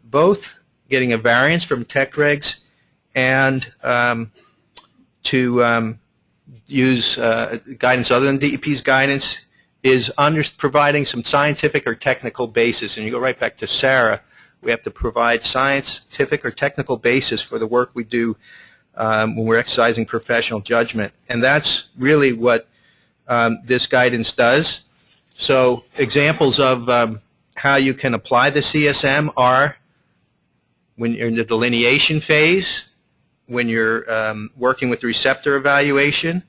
both getting a variance from tech regs and to use guidance other than DEP's guidance is providing some scientific or technical basis. And you go right back to Sarah. We have to provide scientific or technical basis for the work we do when we're exercising professional judgment. And that's really what this guidance does. So examples of how you can apply the CSM are when you're in the delineation phase, when you're working with receptor evaluation.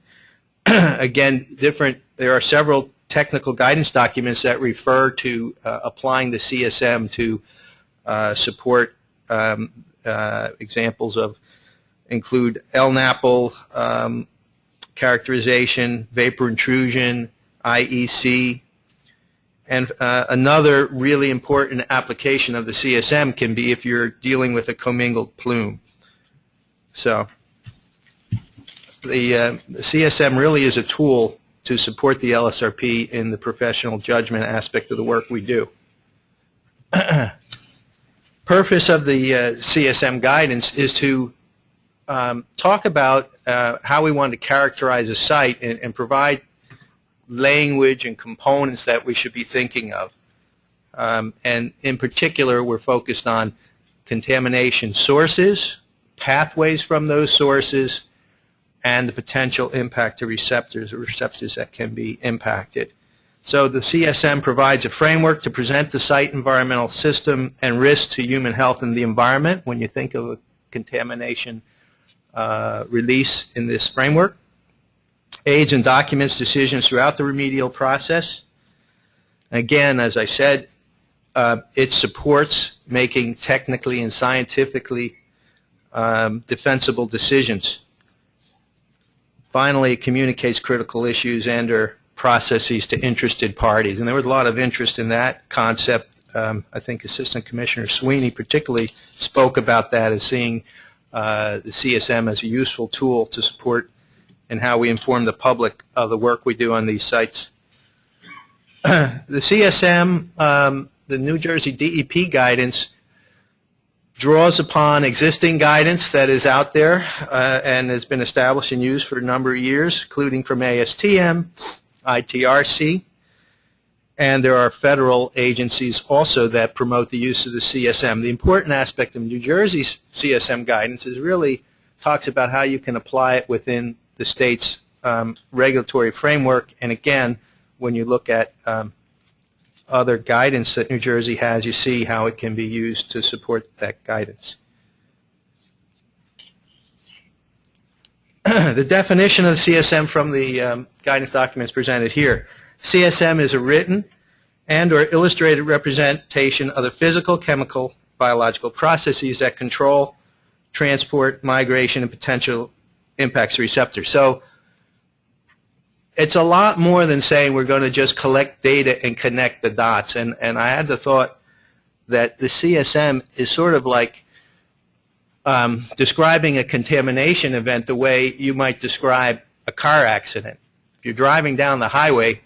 Again, there are several technical guidance documents that refer to applying the CSM to support examples of include LNAPL characterization, vapor intrusion, IEC, and another really important application of the CSM can be if you're dealing with a commingled plume. So the CSM really is a tool to support the LSRP in the professional judgment aspect of the work we do. Purpose of the CSM guidance is to talk about how we want to characterize a site and provide language and components that we should be thinking of. And in particular, we're focused on contamination sources, pathways from those sources, and the potential impact to receptors or receptors that can be impacted. So the CSM provides a framework to present the site environmental system and risks to human health and the environment when you think of a contamination release in this framework. Aids and documents decisions throughout the remedial process. Again, as I said, it supports making technically and scientifically defensible decisions. Finally, it communicates critical issues and or processes to interested parties. And there was a lot of interest in that concept. I think Assistant Commissioner Sweeney particularly spoke about that as seeing the CSM as a useful tool to support and how we inform the public of the work we do on these sites. The CSM, the New Jersey DEP guidance, draws upon existing guidance that is out there and has been established and used for a number of years, including from ASTM, ITRC, and there are federal agencies also that promote the use of the CSM. The important aspect of New Jersey's CSM guidance is really talks about how you can apply it within the state's regulatory framework. And again, when you look at other guidance that New Jersey has, you see how it can be used to support that guidance. The definition of the CSM from the guidance documents presented here. CSM is a written and or illustrated representation of the physical, chemical, biological processes that control, transport, migration, and potential impacts to receptors. So it's a lot more than saying we're going to just collect data and connect the dots. And I had the thought that the CSM is sort of like describing a contamination event the way you might describe a car accident. If you're driving down the highway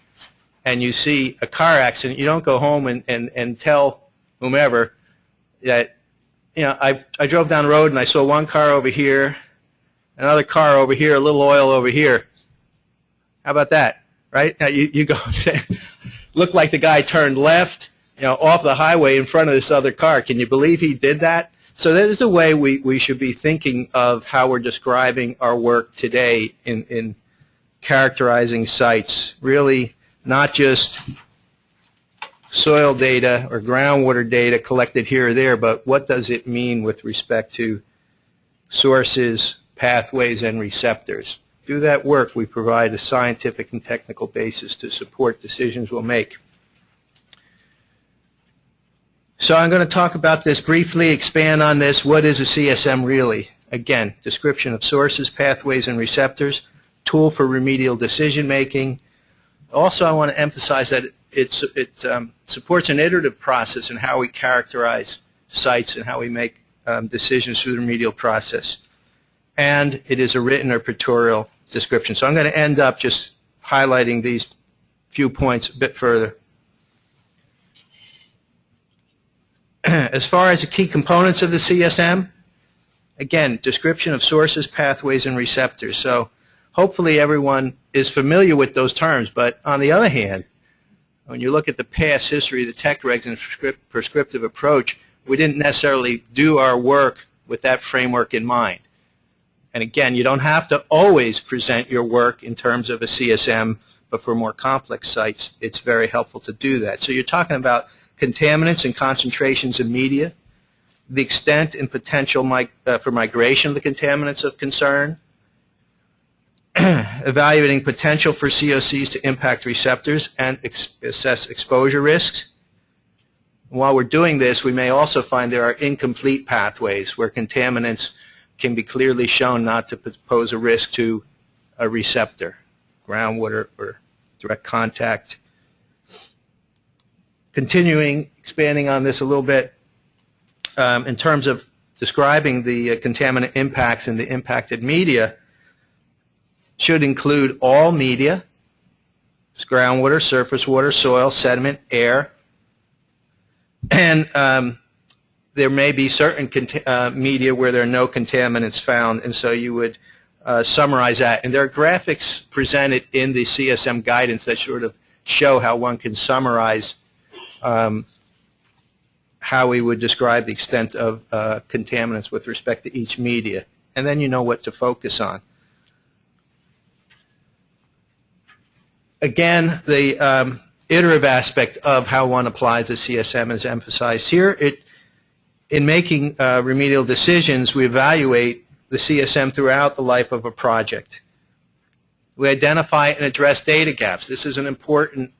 and you see a car accident, you don't go home and tell whomever that, you know, I drove down the road and I saw one car over here, another car over here, a little oil over here. How about that, right? Now you go, look like the guy turned left, you know, off the highway in front of this other car. Can you believe he did that? So that is the way we should be thinking of how we're describing our work today in characterizing sites. Really not just soil data or groundwater data collected here or there, but what does it mean with respect to sources, pathways, and receptors. Do that work, we provide a scientific and technical basis to support decisions we'll make. So I'm going to talk about this briefly, expand on this. What is a CSM really? Again, description of sources, pathways, and receptors, tool for remedial decision-making. Also, I want to emphasize that it supports an iterative process in how we characterize sites and how we make decisions through the remedial process. And it is a written or pictorial description. So I'm going to end up just highlighting these few points a bit further. As far as the key components of the CSM, again, description of sources, pathways, and receptors. So hopefully everyone is familiar with those terms, but on the other hand, when you look at the past history of the tech regs and prescriptive approach, we didn't necessarily do our work with that framework in mind. And again, you don't have to always present your work in terms of a CSM, but for more complex sites, it's very helpful to do that. So you're talking about contaminants and concentrations in media, the extent and potential for migration of the contaminants of concern, evaluating potential for COCs to impact receptors and assess exposure risks. While we're doing this, we may also find there are incomplete pathways where contaminants can be clearly shown not to pose a risk to a receptor, groundwater or direct contact. Continuing, expanding on this a little bit, in terms of describing the contaminant impacts in the impacted media, should include all media, groundwater, surface water, soil, sediment, air, and there may be certain media where there are no contaminants found, and so you would summarize that. And there are graphics presented in the CSM guidance that sort of show how one can summarize how we would describe the extent of contaminants with respect to each media. And then you know what to focus on. Again, the iterative aspect of how one applies the CSM is emphasized here. In making remedial decisions, we evaluate the CSM throughout the life of a project. We identify and address data gaps. This is an important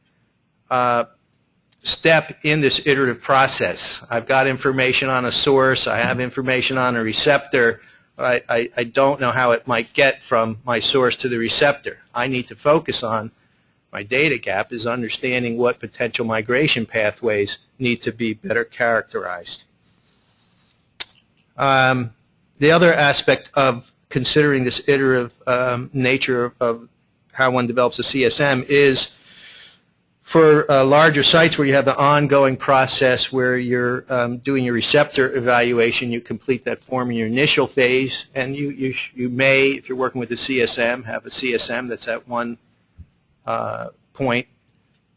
step in this iterative process. I've got information on a source, I have information on a receptor, but I don't know how it might get from my source to the receptor. I need to focus on my data gap is understanding what potential migration pathways need to be better characterized. The other aspect of considering this iterative nature of how one develops a CSM is for larger sites where you have the ongoing process where you're doing your receptor evaluation, you complete that form in your initial phase, and you may, if you're working with the CSM, have a CSM that's at one point,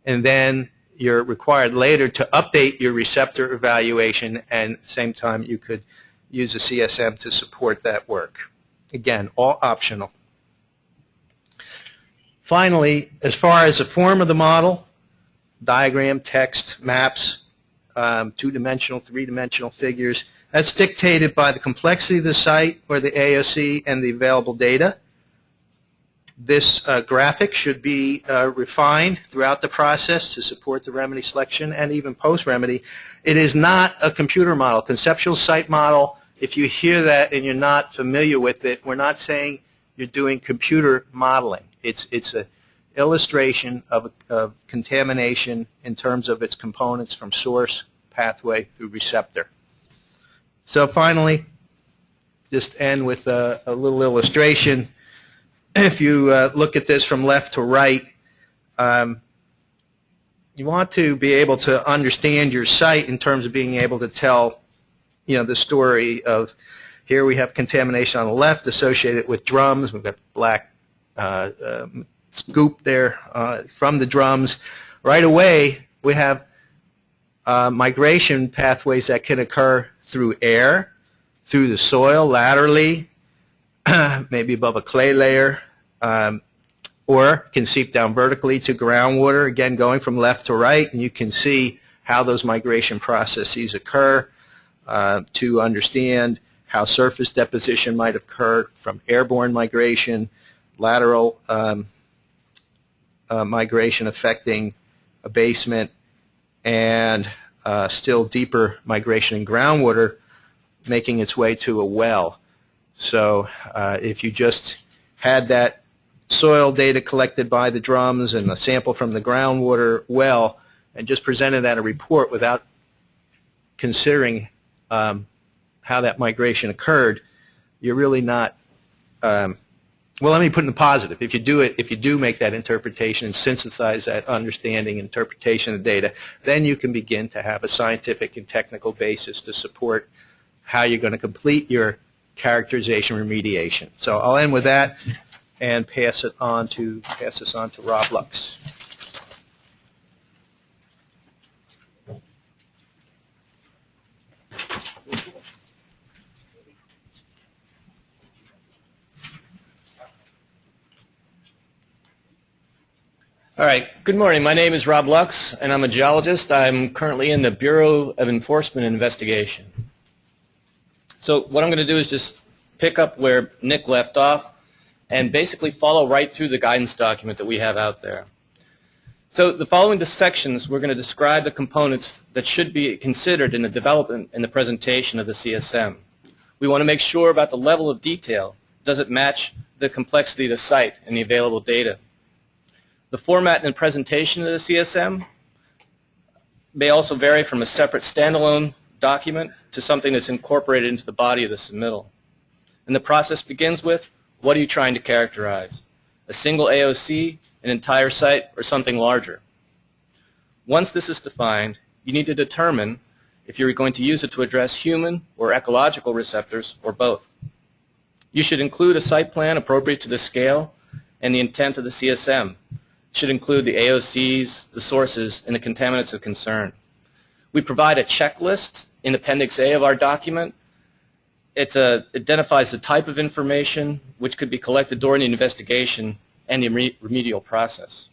and then you're required later to update your receptor evaluation, and at the same time you could use a CSM to support that work. Again, all optional. Finally, as far as the form of the model, diagram, text, maps, two-dimensional, three-dimensional figures, that's dictated by the complexity of the site or the AOC and the available data. This graphic should be refined throughout the process to support the remedy selection and even post-remedy. It is not a computer model. Conceptual site model, if you hear that and you're not familiar with it, we're not saying you're doing computer modeling. It's an illustration of contamination in terms of its components from source, pathway, through receptor. So finally, just end with a little illustration. If you look at this from left to right, you want to be able to understand your site in terms of being able to tell, the story of, here we have contamination on the left associated with drums. We've got black scoop there from the drums. Right away, we have migration pathways that can occur through air, through the soil, laterally, maybe above a clay layer, or can seep down vertically to groundwater, again going from left to right, and you can see how those migration processes occur to understand how surface deposition might occur from airborne migration, lateral migration affecting a basement, and still deeper migration in groundwater making its way to a well. So if you just had that soil data collected by the drums and a sample from the groundwater well and just presented that a report without considering how that migration occurred, you're really not, well, let me put it in the positive. If you do make that interpretation and synthesize that understanding and interpretation of data, then you can begin to have a scientific and technical basis to support how you're going to complete your characterization remediation. So I'll end with that and pass this on to Rob Lux. All right. Good morning. My name is Rob Lux, and I'm a geologist. I'm currently in the Bureau of Enforcement and Investigation. So what I'm going to do is just pick up where Nick left off and basically follow right through the guidance document that we have out there. So the following sections, we're going to describe the components that should be considered in the development and the presentation of the CSM. We want to make sure about the level of detail. Does it match the complexity of the site and the available data? The format and presentation of the CSM may also vary from a separate standalone document to something that's incorporated into the body of the submittal. And the process begins with, what are you trying to characterize? A single AOC, an entire site, or something larger? Once this is defined, you need to determine if you're going to use it to address human or ecological receptors, or both. You should include a site plan appropriate to the scale and the intent of the CSM. It should include the AOCs, the sources, and the contaminants of concern. We provide a checklist in Appendix A of our document. It identifies the type of information which could be collected during the investigation and the remedial process.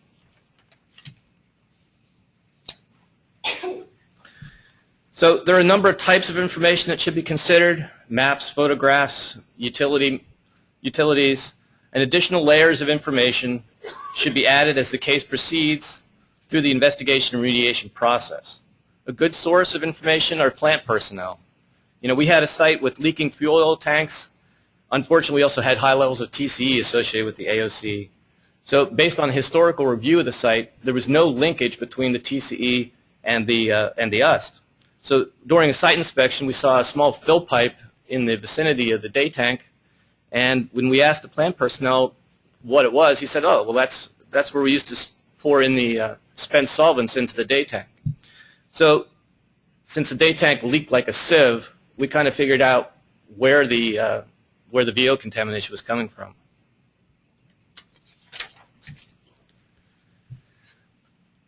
So there are a number of types of information that should be considered: maps, photographs, utilities, and additional layers of information should be added as the case proceeds through the investigation and remediation process. A good source of information are plant personnel. You know, we had a site with leaking fuel oil tanks. Unfortunately, we also had high levels of TCE associated with the AOC. So based on a historical review of the site, there was no linkage between the TCE and the UST. So during a site inspection, we saw a small fill pipe in the vicinity of the day tank, and when we asked the plant personnel what it was, he said, oh, well, that's where we used to pour in the spent solvents into the day tank. So since the day tank leaked like a sieve, we kind of figured out where the VO contamination was coming from.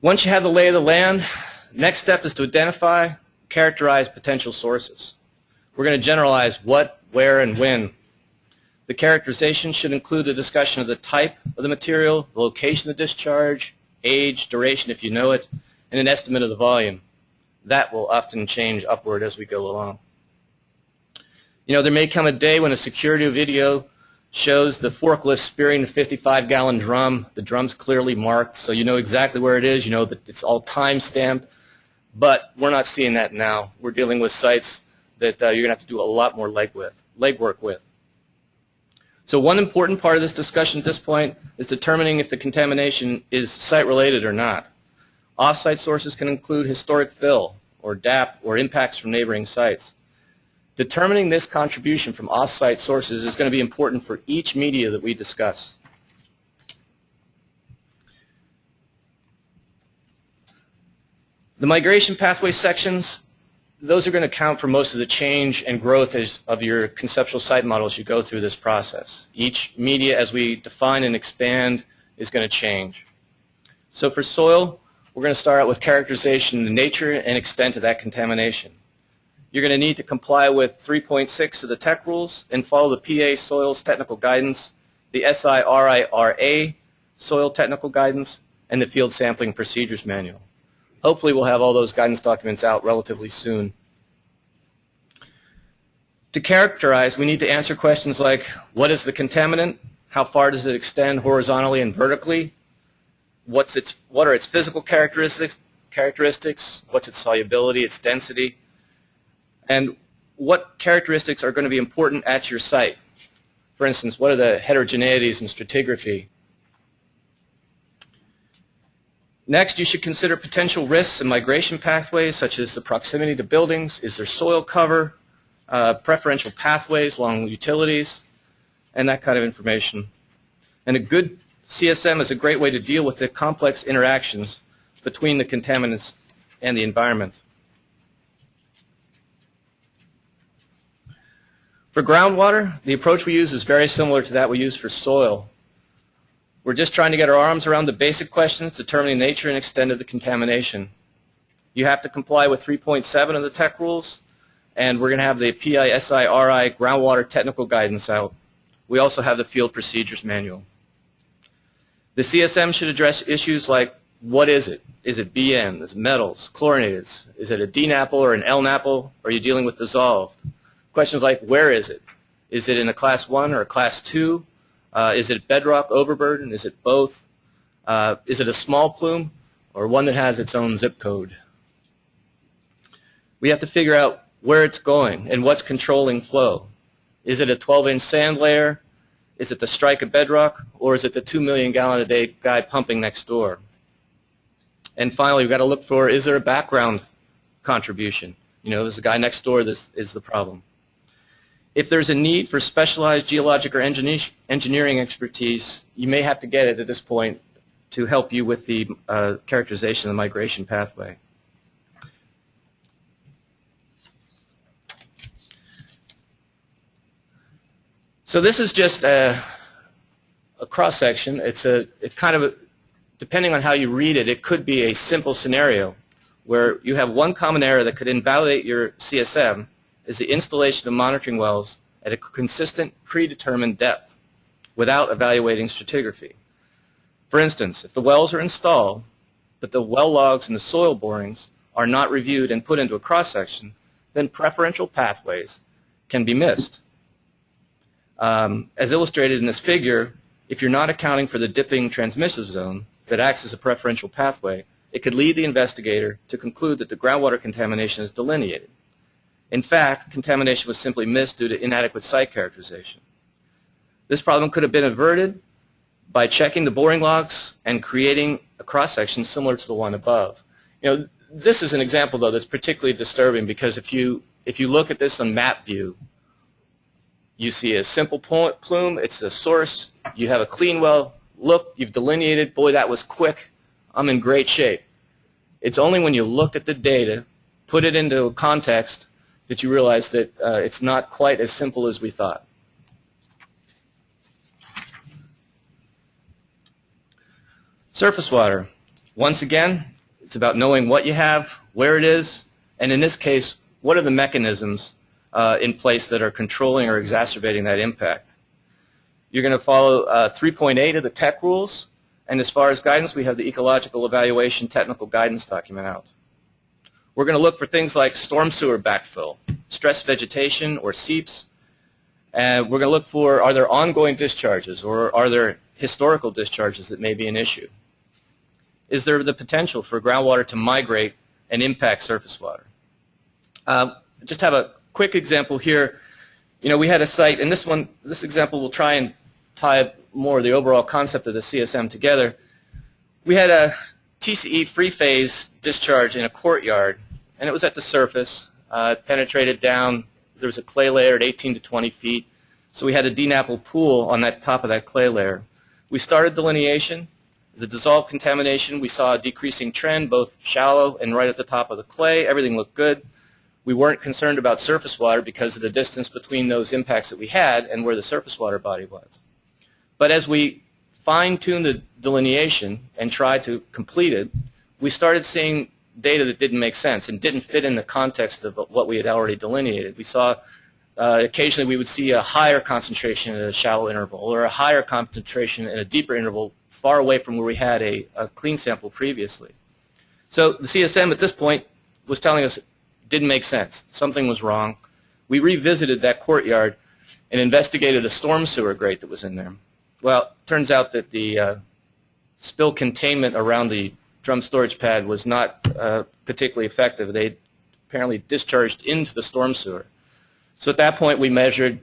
Once you have the lay of the land, next step is to identify, characterize potential sources. We're going to generalize what, where, and when. The characterization should include the discussion of the type of the material, the location of the discharge, age, duration if you know it, and an estimate of the volume. That will often change upward as we go along. You know, there may come a day when a security video shows the forklift spearing a 55-gallon drum. The drum's clearly marked, so you know exactly where it is. You know that it's all time-stamped. But we're not seeing that now. We're dealing with sites that you're going to have to do a lot more legwork with. So one important part of this discussion at this point is determining if the contamination is site-related or not. Off-site sources can include historic fill or DAP or impacts from neighboring sites. Determining this contribution from off-site sources is going to be important for each media that we discuss. The migration pathway sections, those are going to account for most of the change and growth of your conceptual site model as you go through this process. Each media, as we define and expand, is going to change. So for soil, we're going to start out with characterization, the nature and extent of that contamination. You're going to need to comply with 3.6 of the tech rules and follow the PA Soils Technical Guidance, the SIRIRA Soil Technical Guidance, and the Field Sampling Procedures Manual. Hopefully we'll have all those guidance documents out relatively soon. To characterize, we need to answer questions like, what is the contaminant? How far does it extend horizontally and vertically? What are its physical characteristics? What's its solubility, its density? And what characteristics are going to be important at your site? For instance, what are the heterogeneities in stratigraphy? Next, you should consider potential risks and migration pathways, such as the proximity to buildings. Is there soil cover, preferential pathways along utilities, and that kind of information. And a good CSM is a great way to deal with the complex interactions between the contaminants and the environment. For groundwater, the approach we use is very similar to that we use for soil. We're just trying to get our arms around the basic questions determining the nature and extent of the contamination. You have to comply with 3.7 of the tech rules, and we're going to have the PISIRI groundwater technical guidance out. We also have the field procedures manual. The CSM should address issues like, what is it? Is it BN? Is it metals, chlorinated? Is it a DNAPL or an LNAPL? Or are you dealing with dissolved? Questions like, where is it? Is it in a class 1 or a class 2? Is it bedrock overburden? Is it both? Is it a small plume or one that has its own zip code? We have to figure out where it's going and what's controlling flow. Is it a 12-inch sand layer? Is it the strike of bedrock? Or is it the 2 million gallon a day guy pumping next door? And finally, we've got to look for, is there a background contribution? You know, there's a guy next door, this is the problem. If there's a need for specialized geologic or engineering expertise, you may have to get it at this point to help you with the characterization of the migration pathway. So this is just a cross-section. It's depending on how you read it, it could be a simple scenario where you have one common error that could invalidate your CSM is the installation of monitoring wells at a consistent predetermined depth without evaluating stratigraphy. For instance, if the wells are installed, but the well logs and the soil borings are not reviewed and put into a cross-section, then preferential pathways can be missed. As illustrated in this figure, if you're not accounting for the dipping transmissive zone that acts as a preferential pathway, it could lead the investigator to conclude that the groundwater contamination is delineated. In fact, contamination was simply missed due to inadequate site characterization. This problem could have been averted by checking the boring logs and creating a cross-section similar to the one above. You know, this is an example, though, that's particularly disturbing because if you look at this on map view, you see a simple plume, it's the source, you have a clean well, look, you've delineated, boy, that was quick, I'm in great shape. It's only when you look at the data, put it into context, that you realize that it's not quite as simple as we thought. Surface water. Once again, it's about knowing what you have, where it is, and in this case, what are the mechanisms in place that are controlling or exacerbating that impact. You're going to follow 3.8 of the tech rules, and as far as guidance, we have the Ecological Evaluation Technical Guidance document out. We're going to look for things like storm sewer backfill, stress vegetation or seeps, and we're going to look for, are there ongoing discharges or are there historical discharges that may be an issue? Is there the potential for groundwater to migrate and impact surface water? Just have a quick example here. You know, we had a site, and this example will try and tie more of the overall concept of the CSM together. We had a TCE free-phase discharge in a courtyard, and it was at the surface. It penetrated down. There was a clay layer at 18 to 20 feet, so we had a DNAPL pool on that top of that clay layer. We started delineation. The dissolved contamination, we saw a decreasing trend, both shallow and right at the top of the clay. Everything looked good. We weren't concerned about surface water because of the distance between those impacts that we had and where the surface water body was. But as we fine-tuned the delineation and tried to complete it, we started seeing data that didn't make sense and didn't fit in the context of what we had already delineated. We saw occasionally we would see a higher concentration at a shallow interval or a higher concentration in a deeper interval far away from where we had a clean sample previously. So the CSM at this point was telling us it didn't make sense. Something was wrong. We revisited that courtyard and investigated a storm sewer grate that was in there. Well, it turns out that the spill containment around the drum storage pad was not particularly effective. They apparently discharged into the storm sewer. So at that point we measured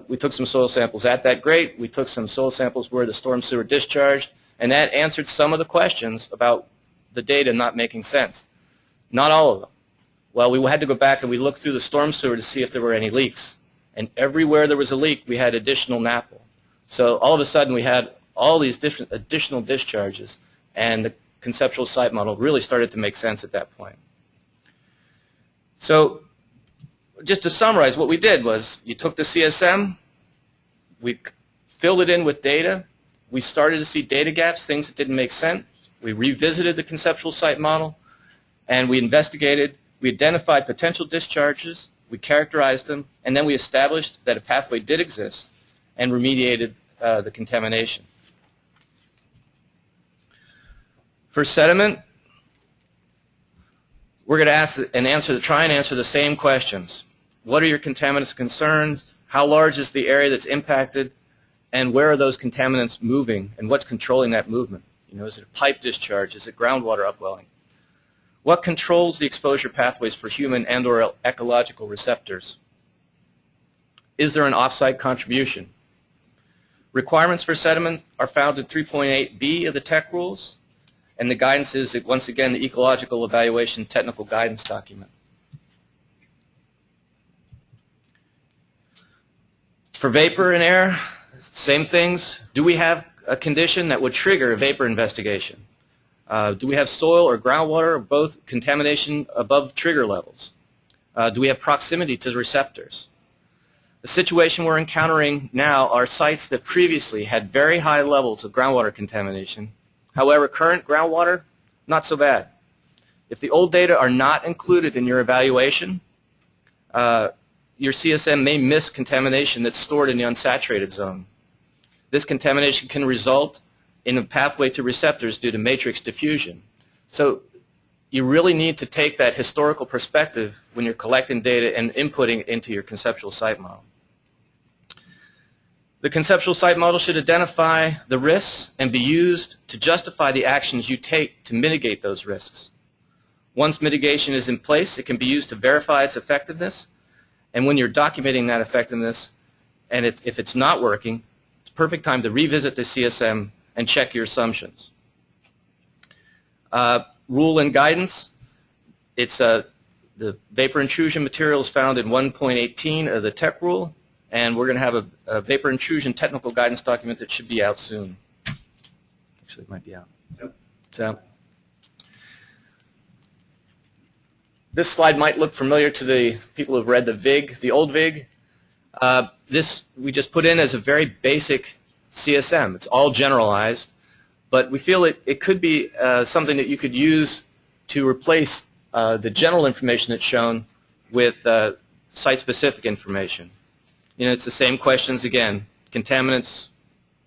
we took some soil samples at that grate. We took some soil samples where the storm sewer discharged, and that answered some of the questions about the data not making sense. Not all of them. Well, we had to go back and we looked through the storm sewer to see if there were any leaks. And everywhere there was a leak, we had additional NAPL. So all of a sudden we had all these different additional discharges, and the conceptual site model really started to make sense at that point. So just to summarize, what we did was you took the CSM, we filled it in with data, we started to see data gaps, things that didn't make sense, we revisited the conceptual site model, and we investigated, we identified potential discharges, we characterized them, and then we established that a pathway did exist and remediated the contamination. For sediment, we're going to ask and try and answer the same questions. What are your contaminants concerns? How large is the area that's impacted? And where are those contaminants moving? And what's controlling that movement? You know, is it a pipe discharge? Is it groundwater upwelling? What controls the exposure pathways for human and/or ecological receptors? Is there an off-site contribution? Requirements for sediment are found in 3.8b of the TEC rules, and the guidance is, once again, the Ecological Evaluation Technical Guidance document. For vapor and air, same things. Do we have a condition that would trigger a vapor investigation? Do we have soil or groundwater or both contamination above trigger levels? Do we have proximity to the receptors? The situation we're encountering now are sites that previously had very high levels of groundwater contamination. However, current groundwater, not so bad. If the old data are not included in your evaluation, your CSM may miss contamination that's stored in the unsaturated zone. This contamination can result in a pathway to receptors due to matrix diffusion. So you really need to take that historical perspective when you're collecting data and inputting into your conceptual site model. The conceptual site model should identify the risks and be used to justify the actions you take to mitigate those risks. Once mitigation is in place, it can be used to verify its effectiveness, and when you're documenting that effectiveness, and if it's not working, it's a perfect time to revisit the CSM and check your assumptions. Rule and guidance, it's the vapor intrusion material is found in 1.18 of the TEC rule, and we're going to have a vapor intrusion technical guidance document that should be out soon. Actually, it might be out. So, this slide might look familiar to the people who have read the VIG, the old VIG. This we just put in as a very basic CSM. It's all generalized, but we feel it could be something that you could use to replace the general information that's shown with site-specific information. You know, it's the same questions again. Contaminants,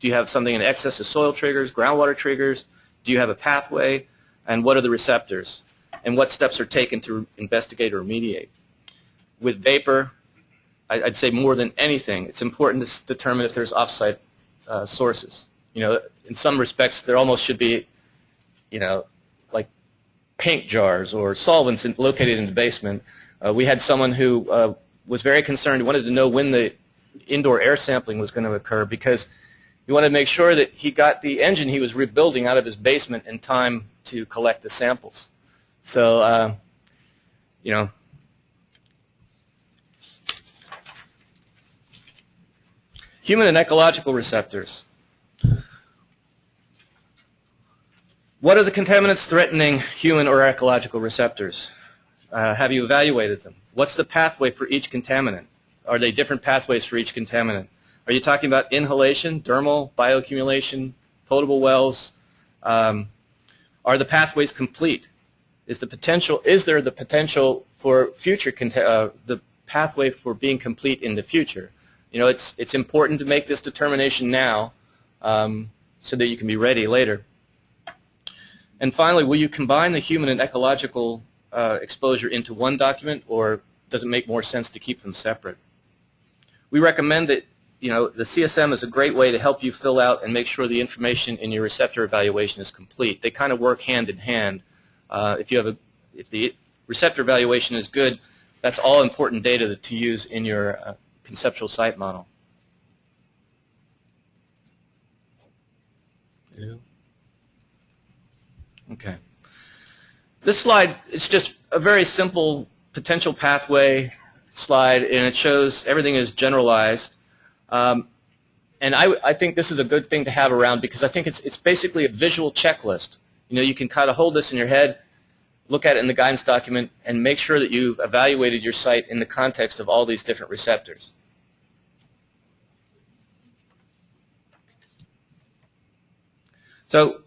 do you have something in excess of soil triggers, groundwater triggers? Do you have a pathway? And what are the receptors? And what steps are taken to investigate or remediate? With vapor, I'd say more than anything, it's important to determine if there's off-site sources. You know, in some respects, there almost should be, you know, like paint jars or solvents located in the basement. We had someone who was very concerned, wanted to know when the indoor air sampling was going to occur because he wanted to make sure that he got the engine he was rebuilding out of his basement in time to collect the samples. So, you know, human and ecological receptors. What are the contaminants threatening human or ecological receptors? Have you evaluated them? What's the pathway for each contaminant? Are they different pathways for each contaminant? Are you talking about inhalation, dermal, bioaccumulation, potable wells? Are the pathways complete? Is there the potential for future the pathway for being complete in the future? You know, it's important to make this determination now so that you can be ready later. And finally, will you combine the human and ecological exposure into one document, or does it make more sense to keep them separate? We recommend that, you know, the CSM is a great way to help you fill out and make sure the information in your receptor evaluation is complete. They kind of work hand in hand. If the receptor evaluation is good, that's all important data to use in your conceptual site model. Okay. This slide is just a very simple potential pathway slide, and it shows everything is generalized. And I think this is a good thing to have around because I think it's basically a visual checklist. You know, you can kind of hold this in your head, look at it in the guidance document, and make sure that you've evaluated your site in the context of all these different receptors. So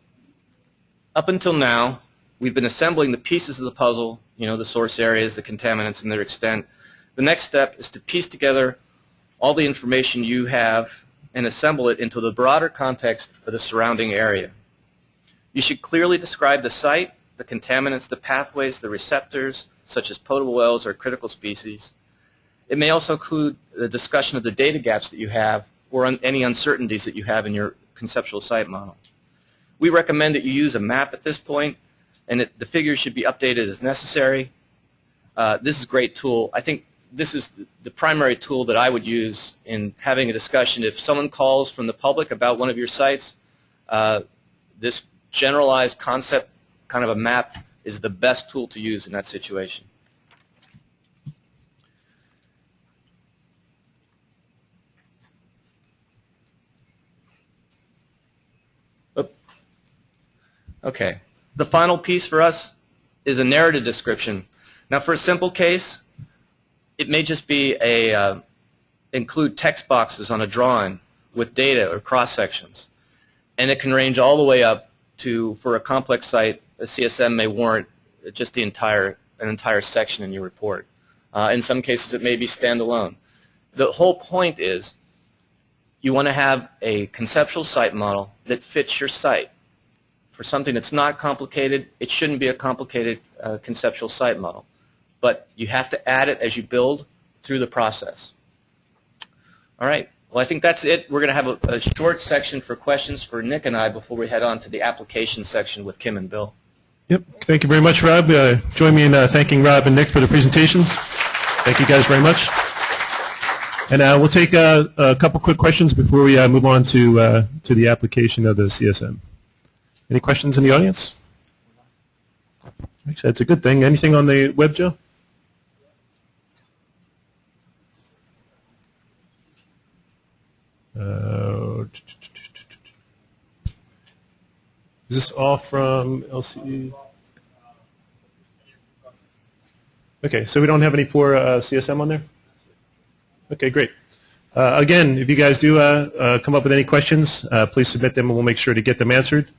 up until now, we've been assembling the pieces of the puzzle, you know, the source areas, the contaminants, and their extent. The next step is to piece together all the information you have and assemble it into the broader context of the surrounding area. You should clearly describe the site, the contaminants, the pathways, the receptors, such as potable wells or critical species. It may also include the discussion of the data gaps that you have or any uncertainties that you have in your conceptual site model. We recommend that you use a map at this point, and that the figures should be updated as necessary. This is a great tool. I think this is the primary tool that I would use in having a discussion. If someone calls from the public about one of your sites, this generalized concept, kind of a map, is the best tool to use in that situation. Okay. The final piece for us is a narrative description. Now, for a simple case, it may just be include text boxes on a drawing with data or cross-sections. And it can range all the way up to, for a complex site, a CSM may warrant just an entire section in your report. In some cases, it may be standalone. The whole point is you want to have a conceptual site model that fits your site. For something that's not complicated, it shouldn't be a complicated conceptual site model. But you have to add it as you build through the process. All right. Well, I think that's it. We're going to have a short section for questions for Nick and I before we head on to the application section with Kim and Bill. Yep. Thank you very much, Rob. Join me in thanking Rob and Nick for the presentations. Thank you guys very much. And we'll take a couple quick questions before we move on to the application of the CSM. Any questions in the audience? Actually, that's a good thing. Anything on the web, Joe? Is this all from LCE? Okay, so we don't have any for CSM on there? Okay, great. Again, if you guys do come up with any questions, please submit them and we'll make sure to get them answered.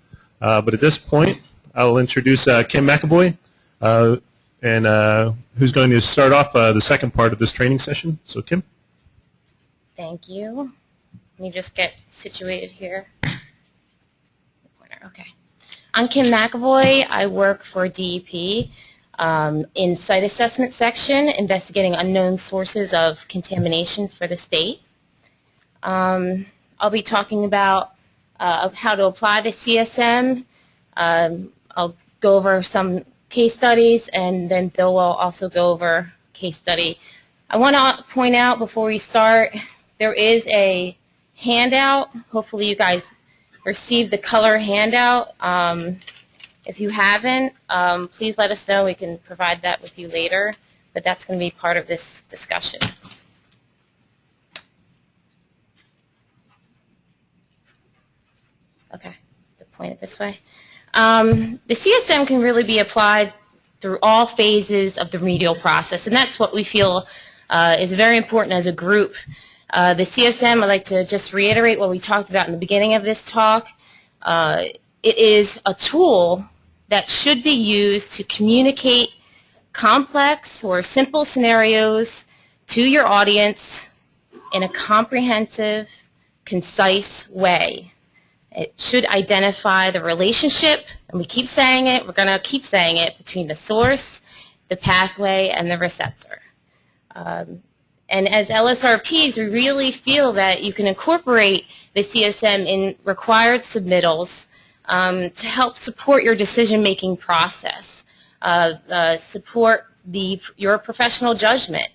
But at this point, I will introduce Kim McAvoy, and who's going to start off the second part of this training session. So, Kim. Thank you. Let me just get situated here. Okay. I'm Kim McAvoy. I work for DEP in site assessment section, investigating unknown sources of contamination for the state. I'll be talking about how to apply the CSM. I'll go over some case studies, and then Bill will also go over case study. I want to point out before we start, there is a handout. Hopefully you guys received the color handout. If you haven't, please let us know. We can provide that with you later, but that's going to be part of this discussion. Okay, to point it this way. The CSM can really be applied through all phases of the remedial process, and that's what we feel is very important as a group. The CSM, I'd like to just reiterate what we talked about in the beginning of this talk. It is a tool that should be used to communicate complex or simple scenarios to your audience in a comprehensive, concise way. It should identify the relationship, and we keep saying it, we're going to keep saying it, between the source, the pathway, and the receptor. And as LSRPs, we really feel that you can incorporate the CSM in required submittals to help support your decision-making process, support your professional judgment,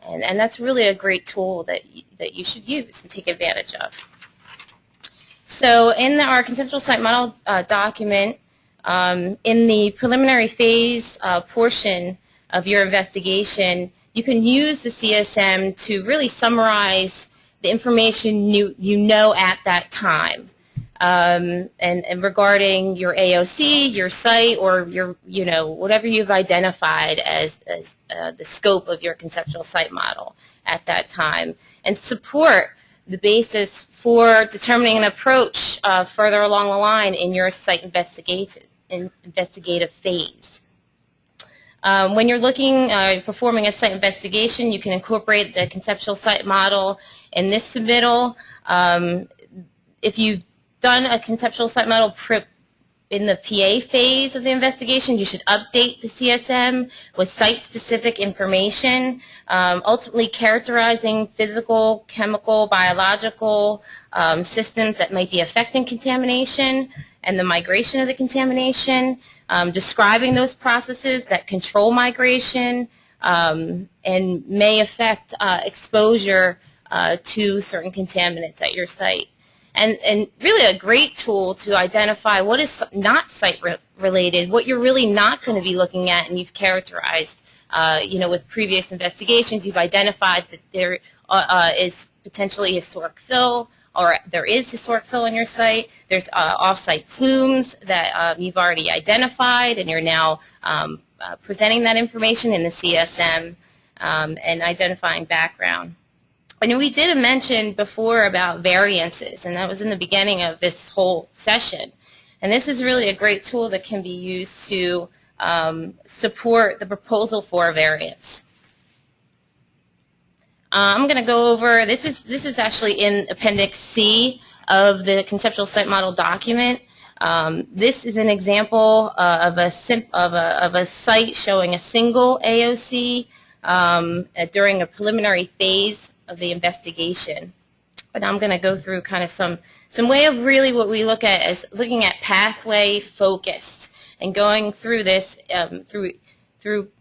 And that's really a great tool that you should use and take advantage of. So in our conceptual site model document, in the preliminary phase portion of your investigation, you can use the CSM to really summarize the information you know at that time. And regarding your AOC, your site, or your, whatever you've identified as the scope of your conceptual site model at that time, and support the basis for determining an approach further along the line in your site investigative phase. When you're performing a site investigation, you can incorporate the conceptual site model in this submittal. If you've done a conceptual site model in the PA phase of the investigation, you should update the CSM with site-specific information, ultimately characterizing physical, chemical, biological systems that might be affecting contamination and the migration of the contamination, describing those processes that control migration and may affect exposure to certain contaminants at your site. And really a great tool to identify what is not site-related, what you're really not going to be looking at, and you've characterized, with previous investigations, you've identified that there is potentially historic fill, or there is historic fill on your site. There's off-site plumes that you've already identified, and you're now presenting that information in the CSM and identifying background. And we did mention before about variances, and that was in the beginning of this whole session. And this is really a great tool that can be used to support the proposal for a variance. I'm going to go over, this is actually in Appendix C of the conceptual site model document. This is an example of a site showing a single AOC during a preliminary phase of the investigation. But I'm going to go through kind of some way of really what we look at as looking at pathway focused and going through this through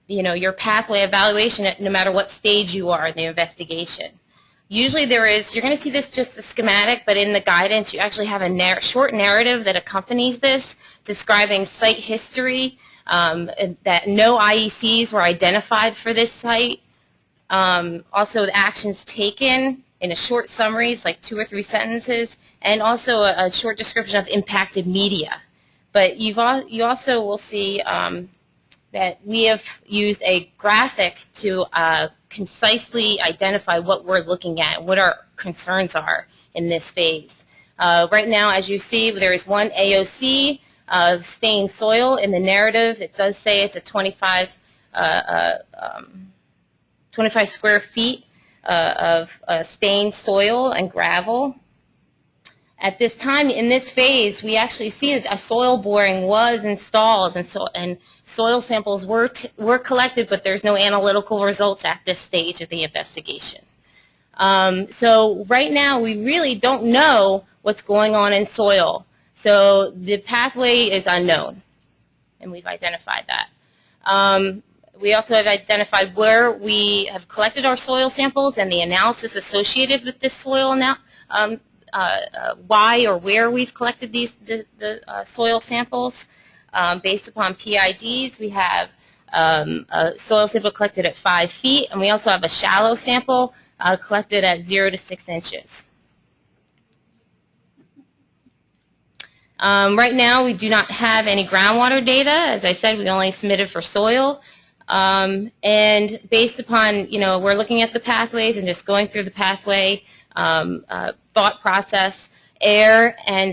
your pathway evaluation no matter what stage you are in the investigation. Usually you're going to see this just the schematic, but in the guidance you actually have a short narrative that accompanies this describing site history, that no IECs were identified for this site. Also the actions taken in a short summary, it's like 2 or 3 sentences, and also a short description of impacted media. But you also will see that we have used a graphic to concisely identify what we're looking at, what our concerns are in this phase. Right now, as you see, there is one AOC of stained soil in the narrative. It does say it's a 25 square feet of stained soil and gravel. At this time, in this phase, we actually see that a soil boring was installed and soil samples were collected, but there's no analytical results at this stage of the investigation. So right now, we really don't know what's going on in soil. So the pathway is unknown, and we've identified that. We also have identified where we have collected our soil samples and the analysis associated with this soil now, why or where we've collected the soil samples. Based upon PIDs, we have a soil sample collected at 5 feet, and we also have a shallow sample collected at 0 to 6 inches. Right now, we do not have any groundwater data. As I said, we only submitted for soil. And based upon, we're looking at the pathways and just going through the pathway thought process, air and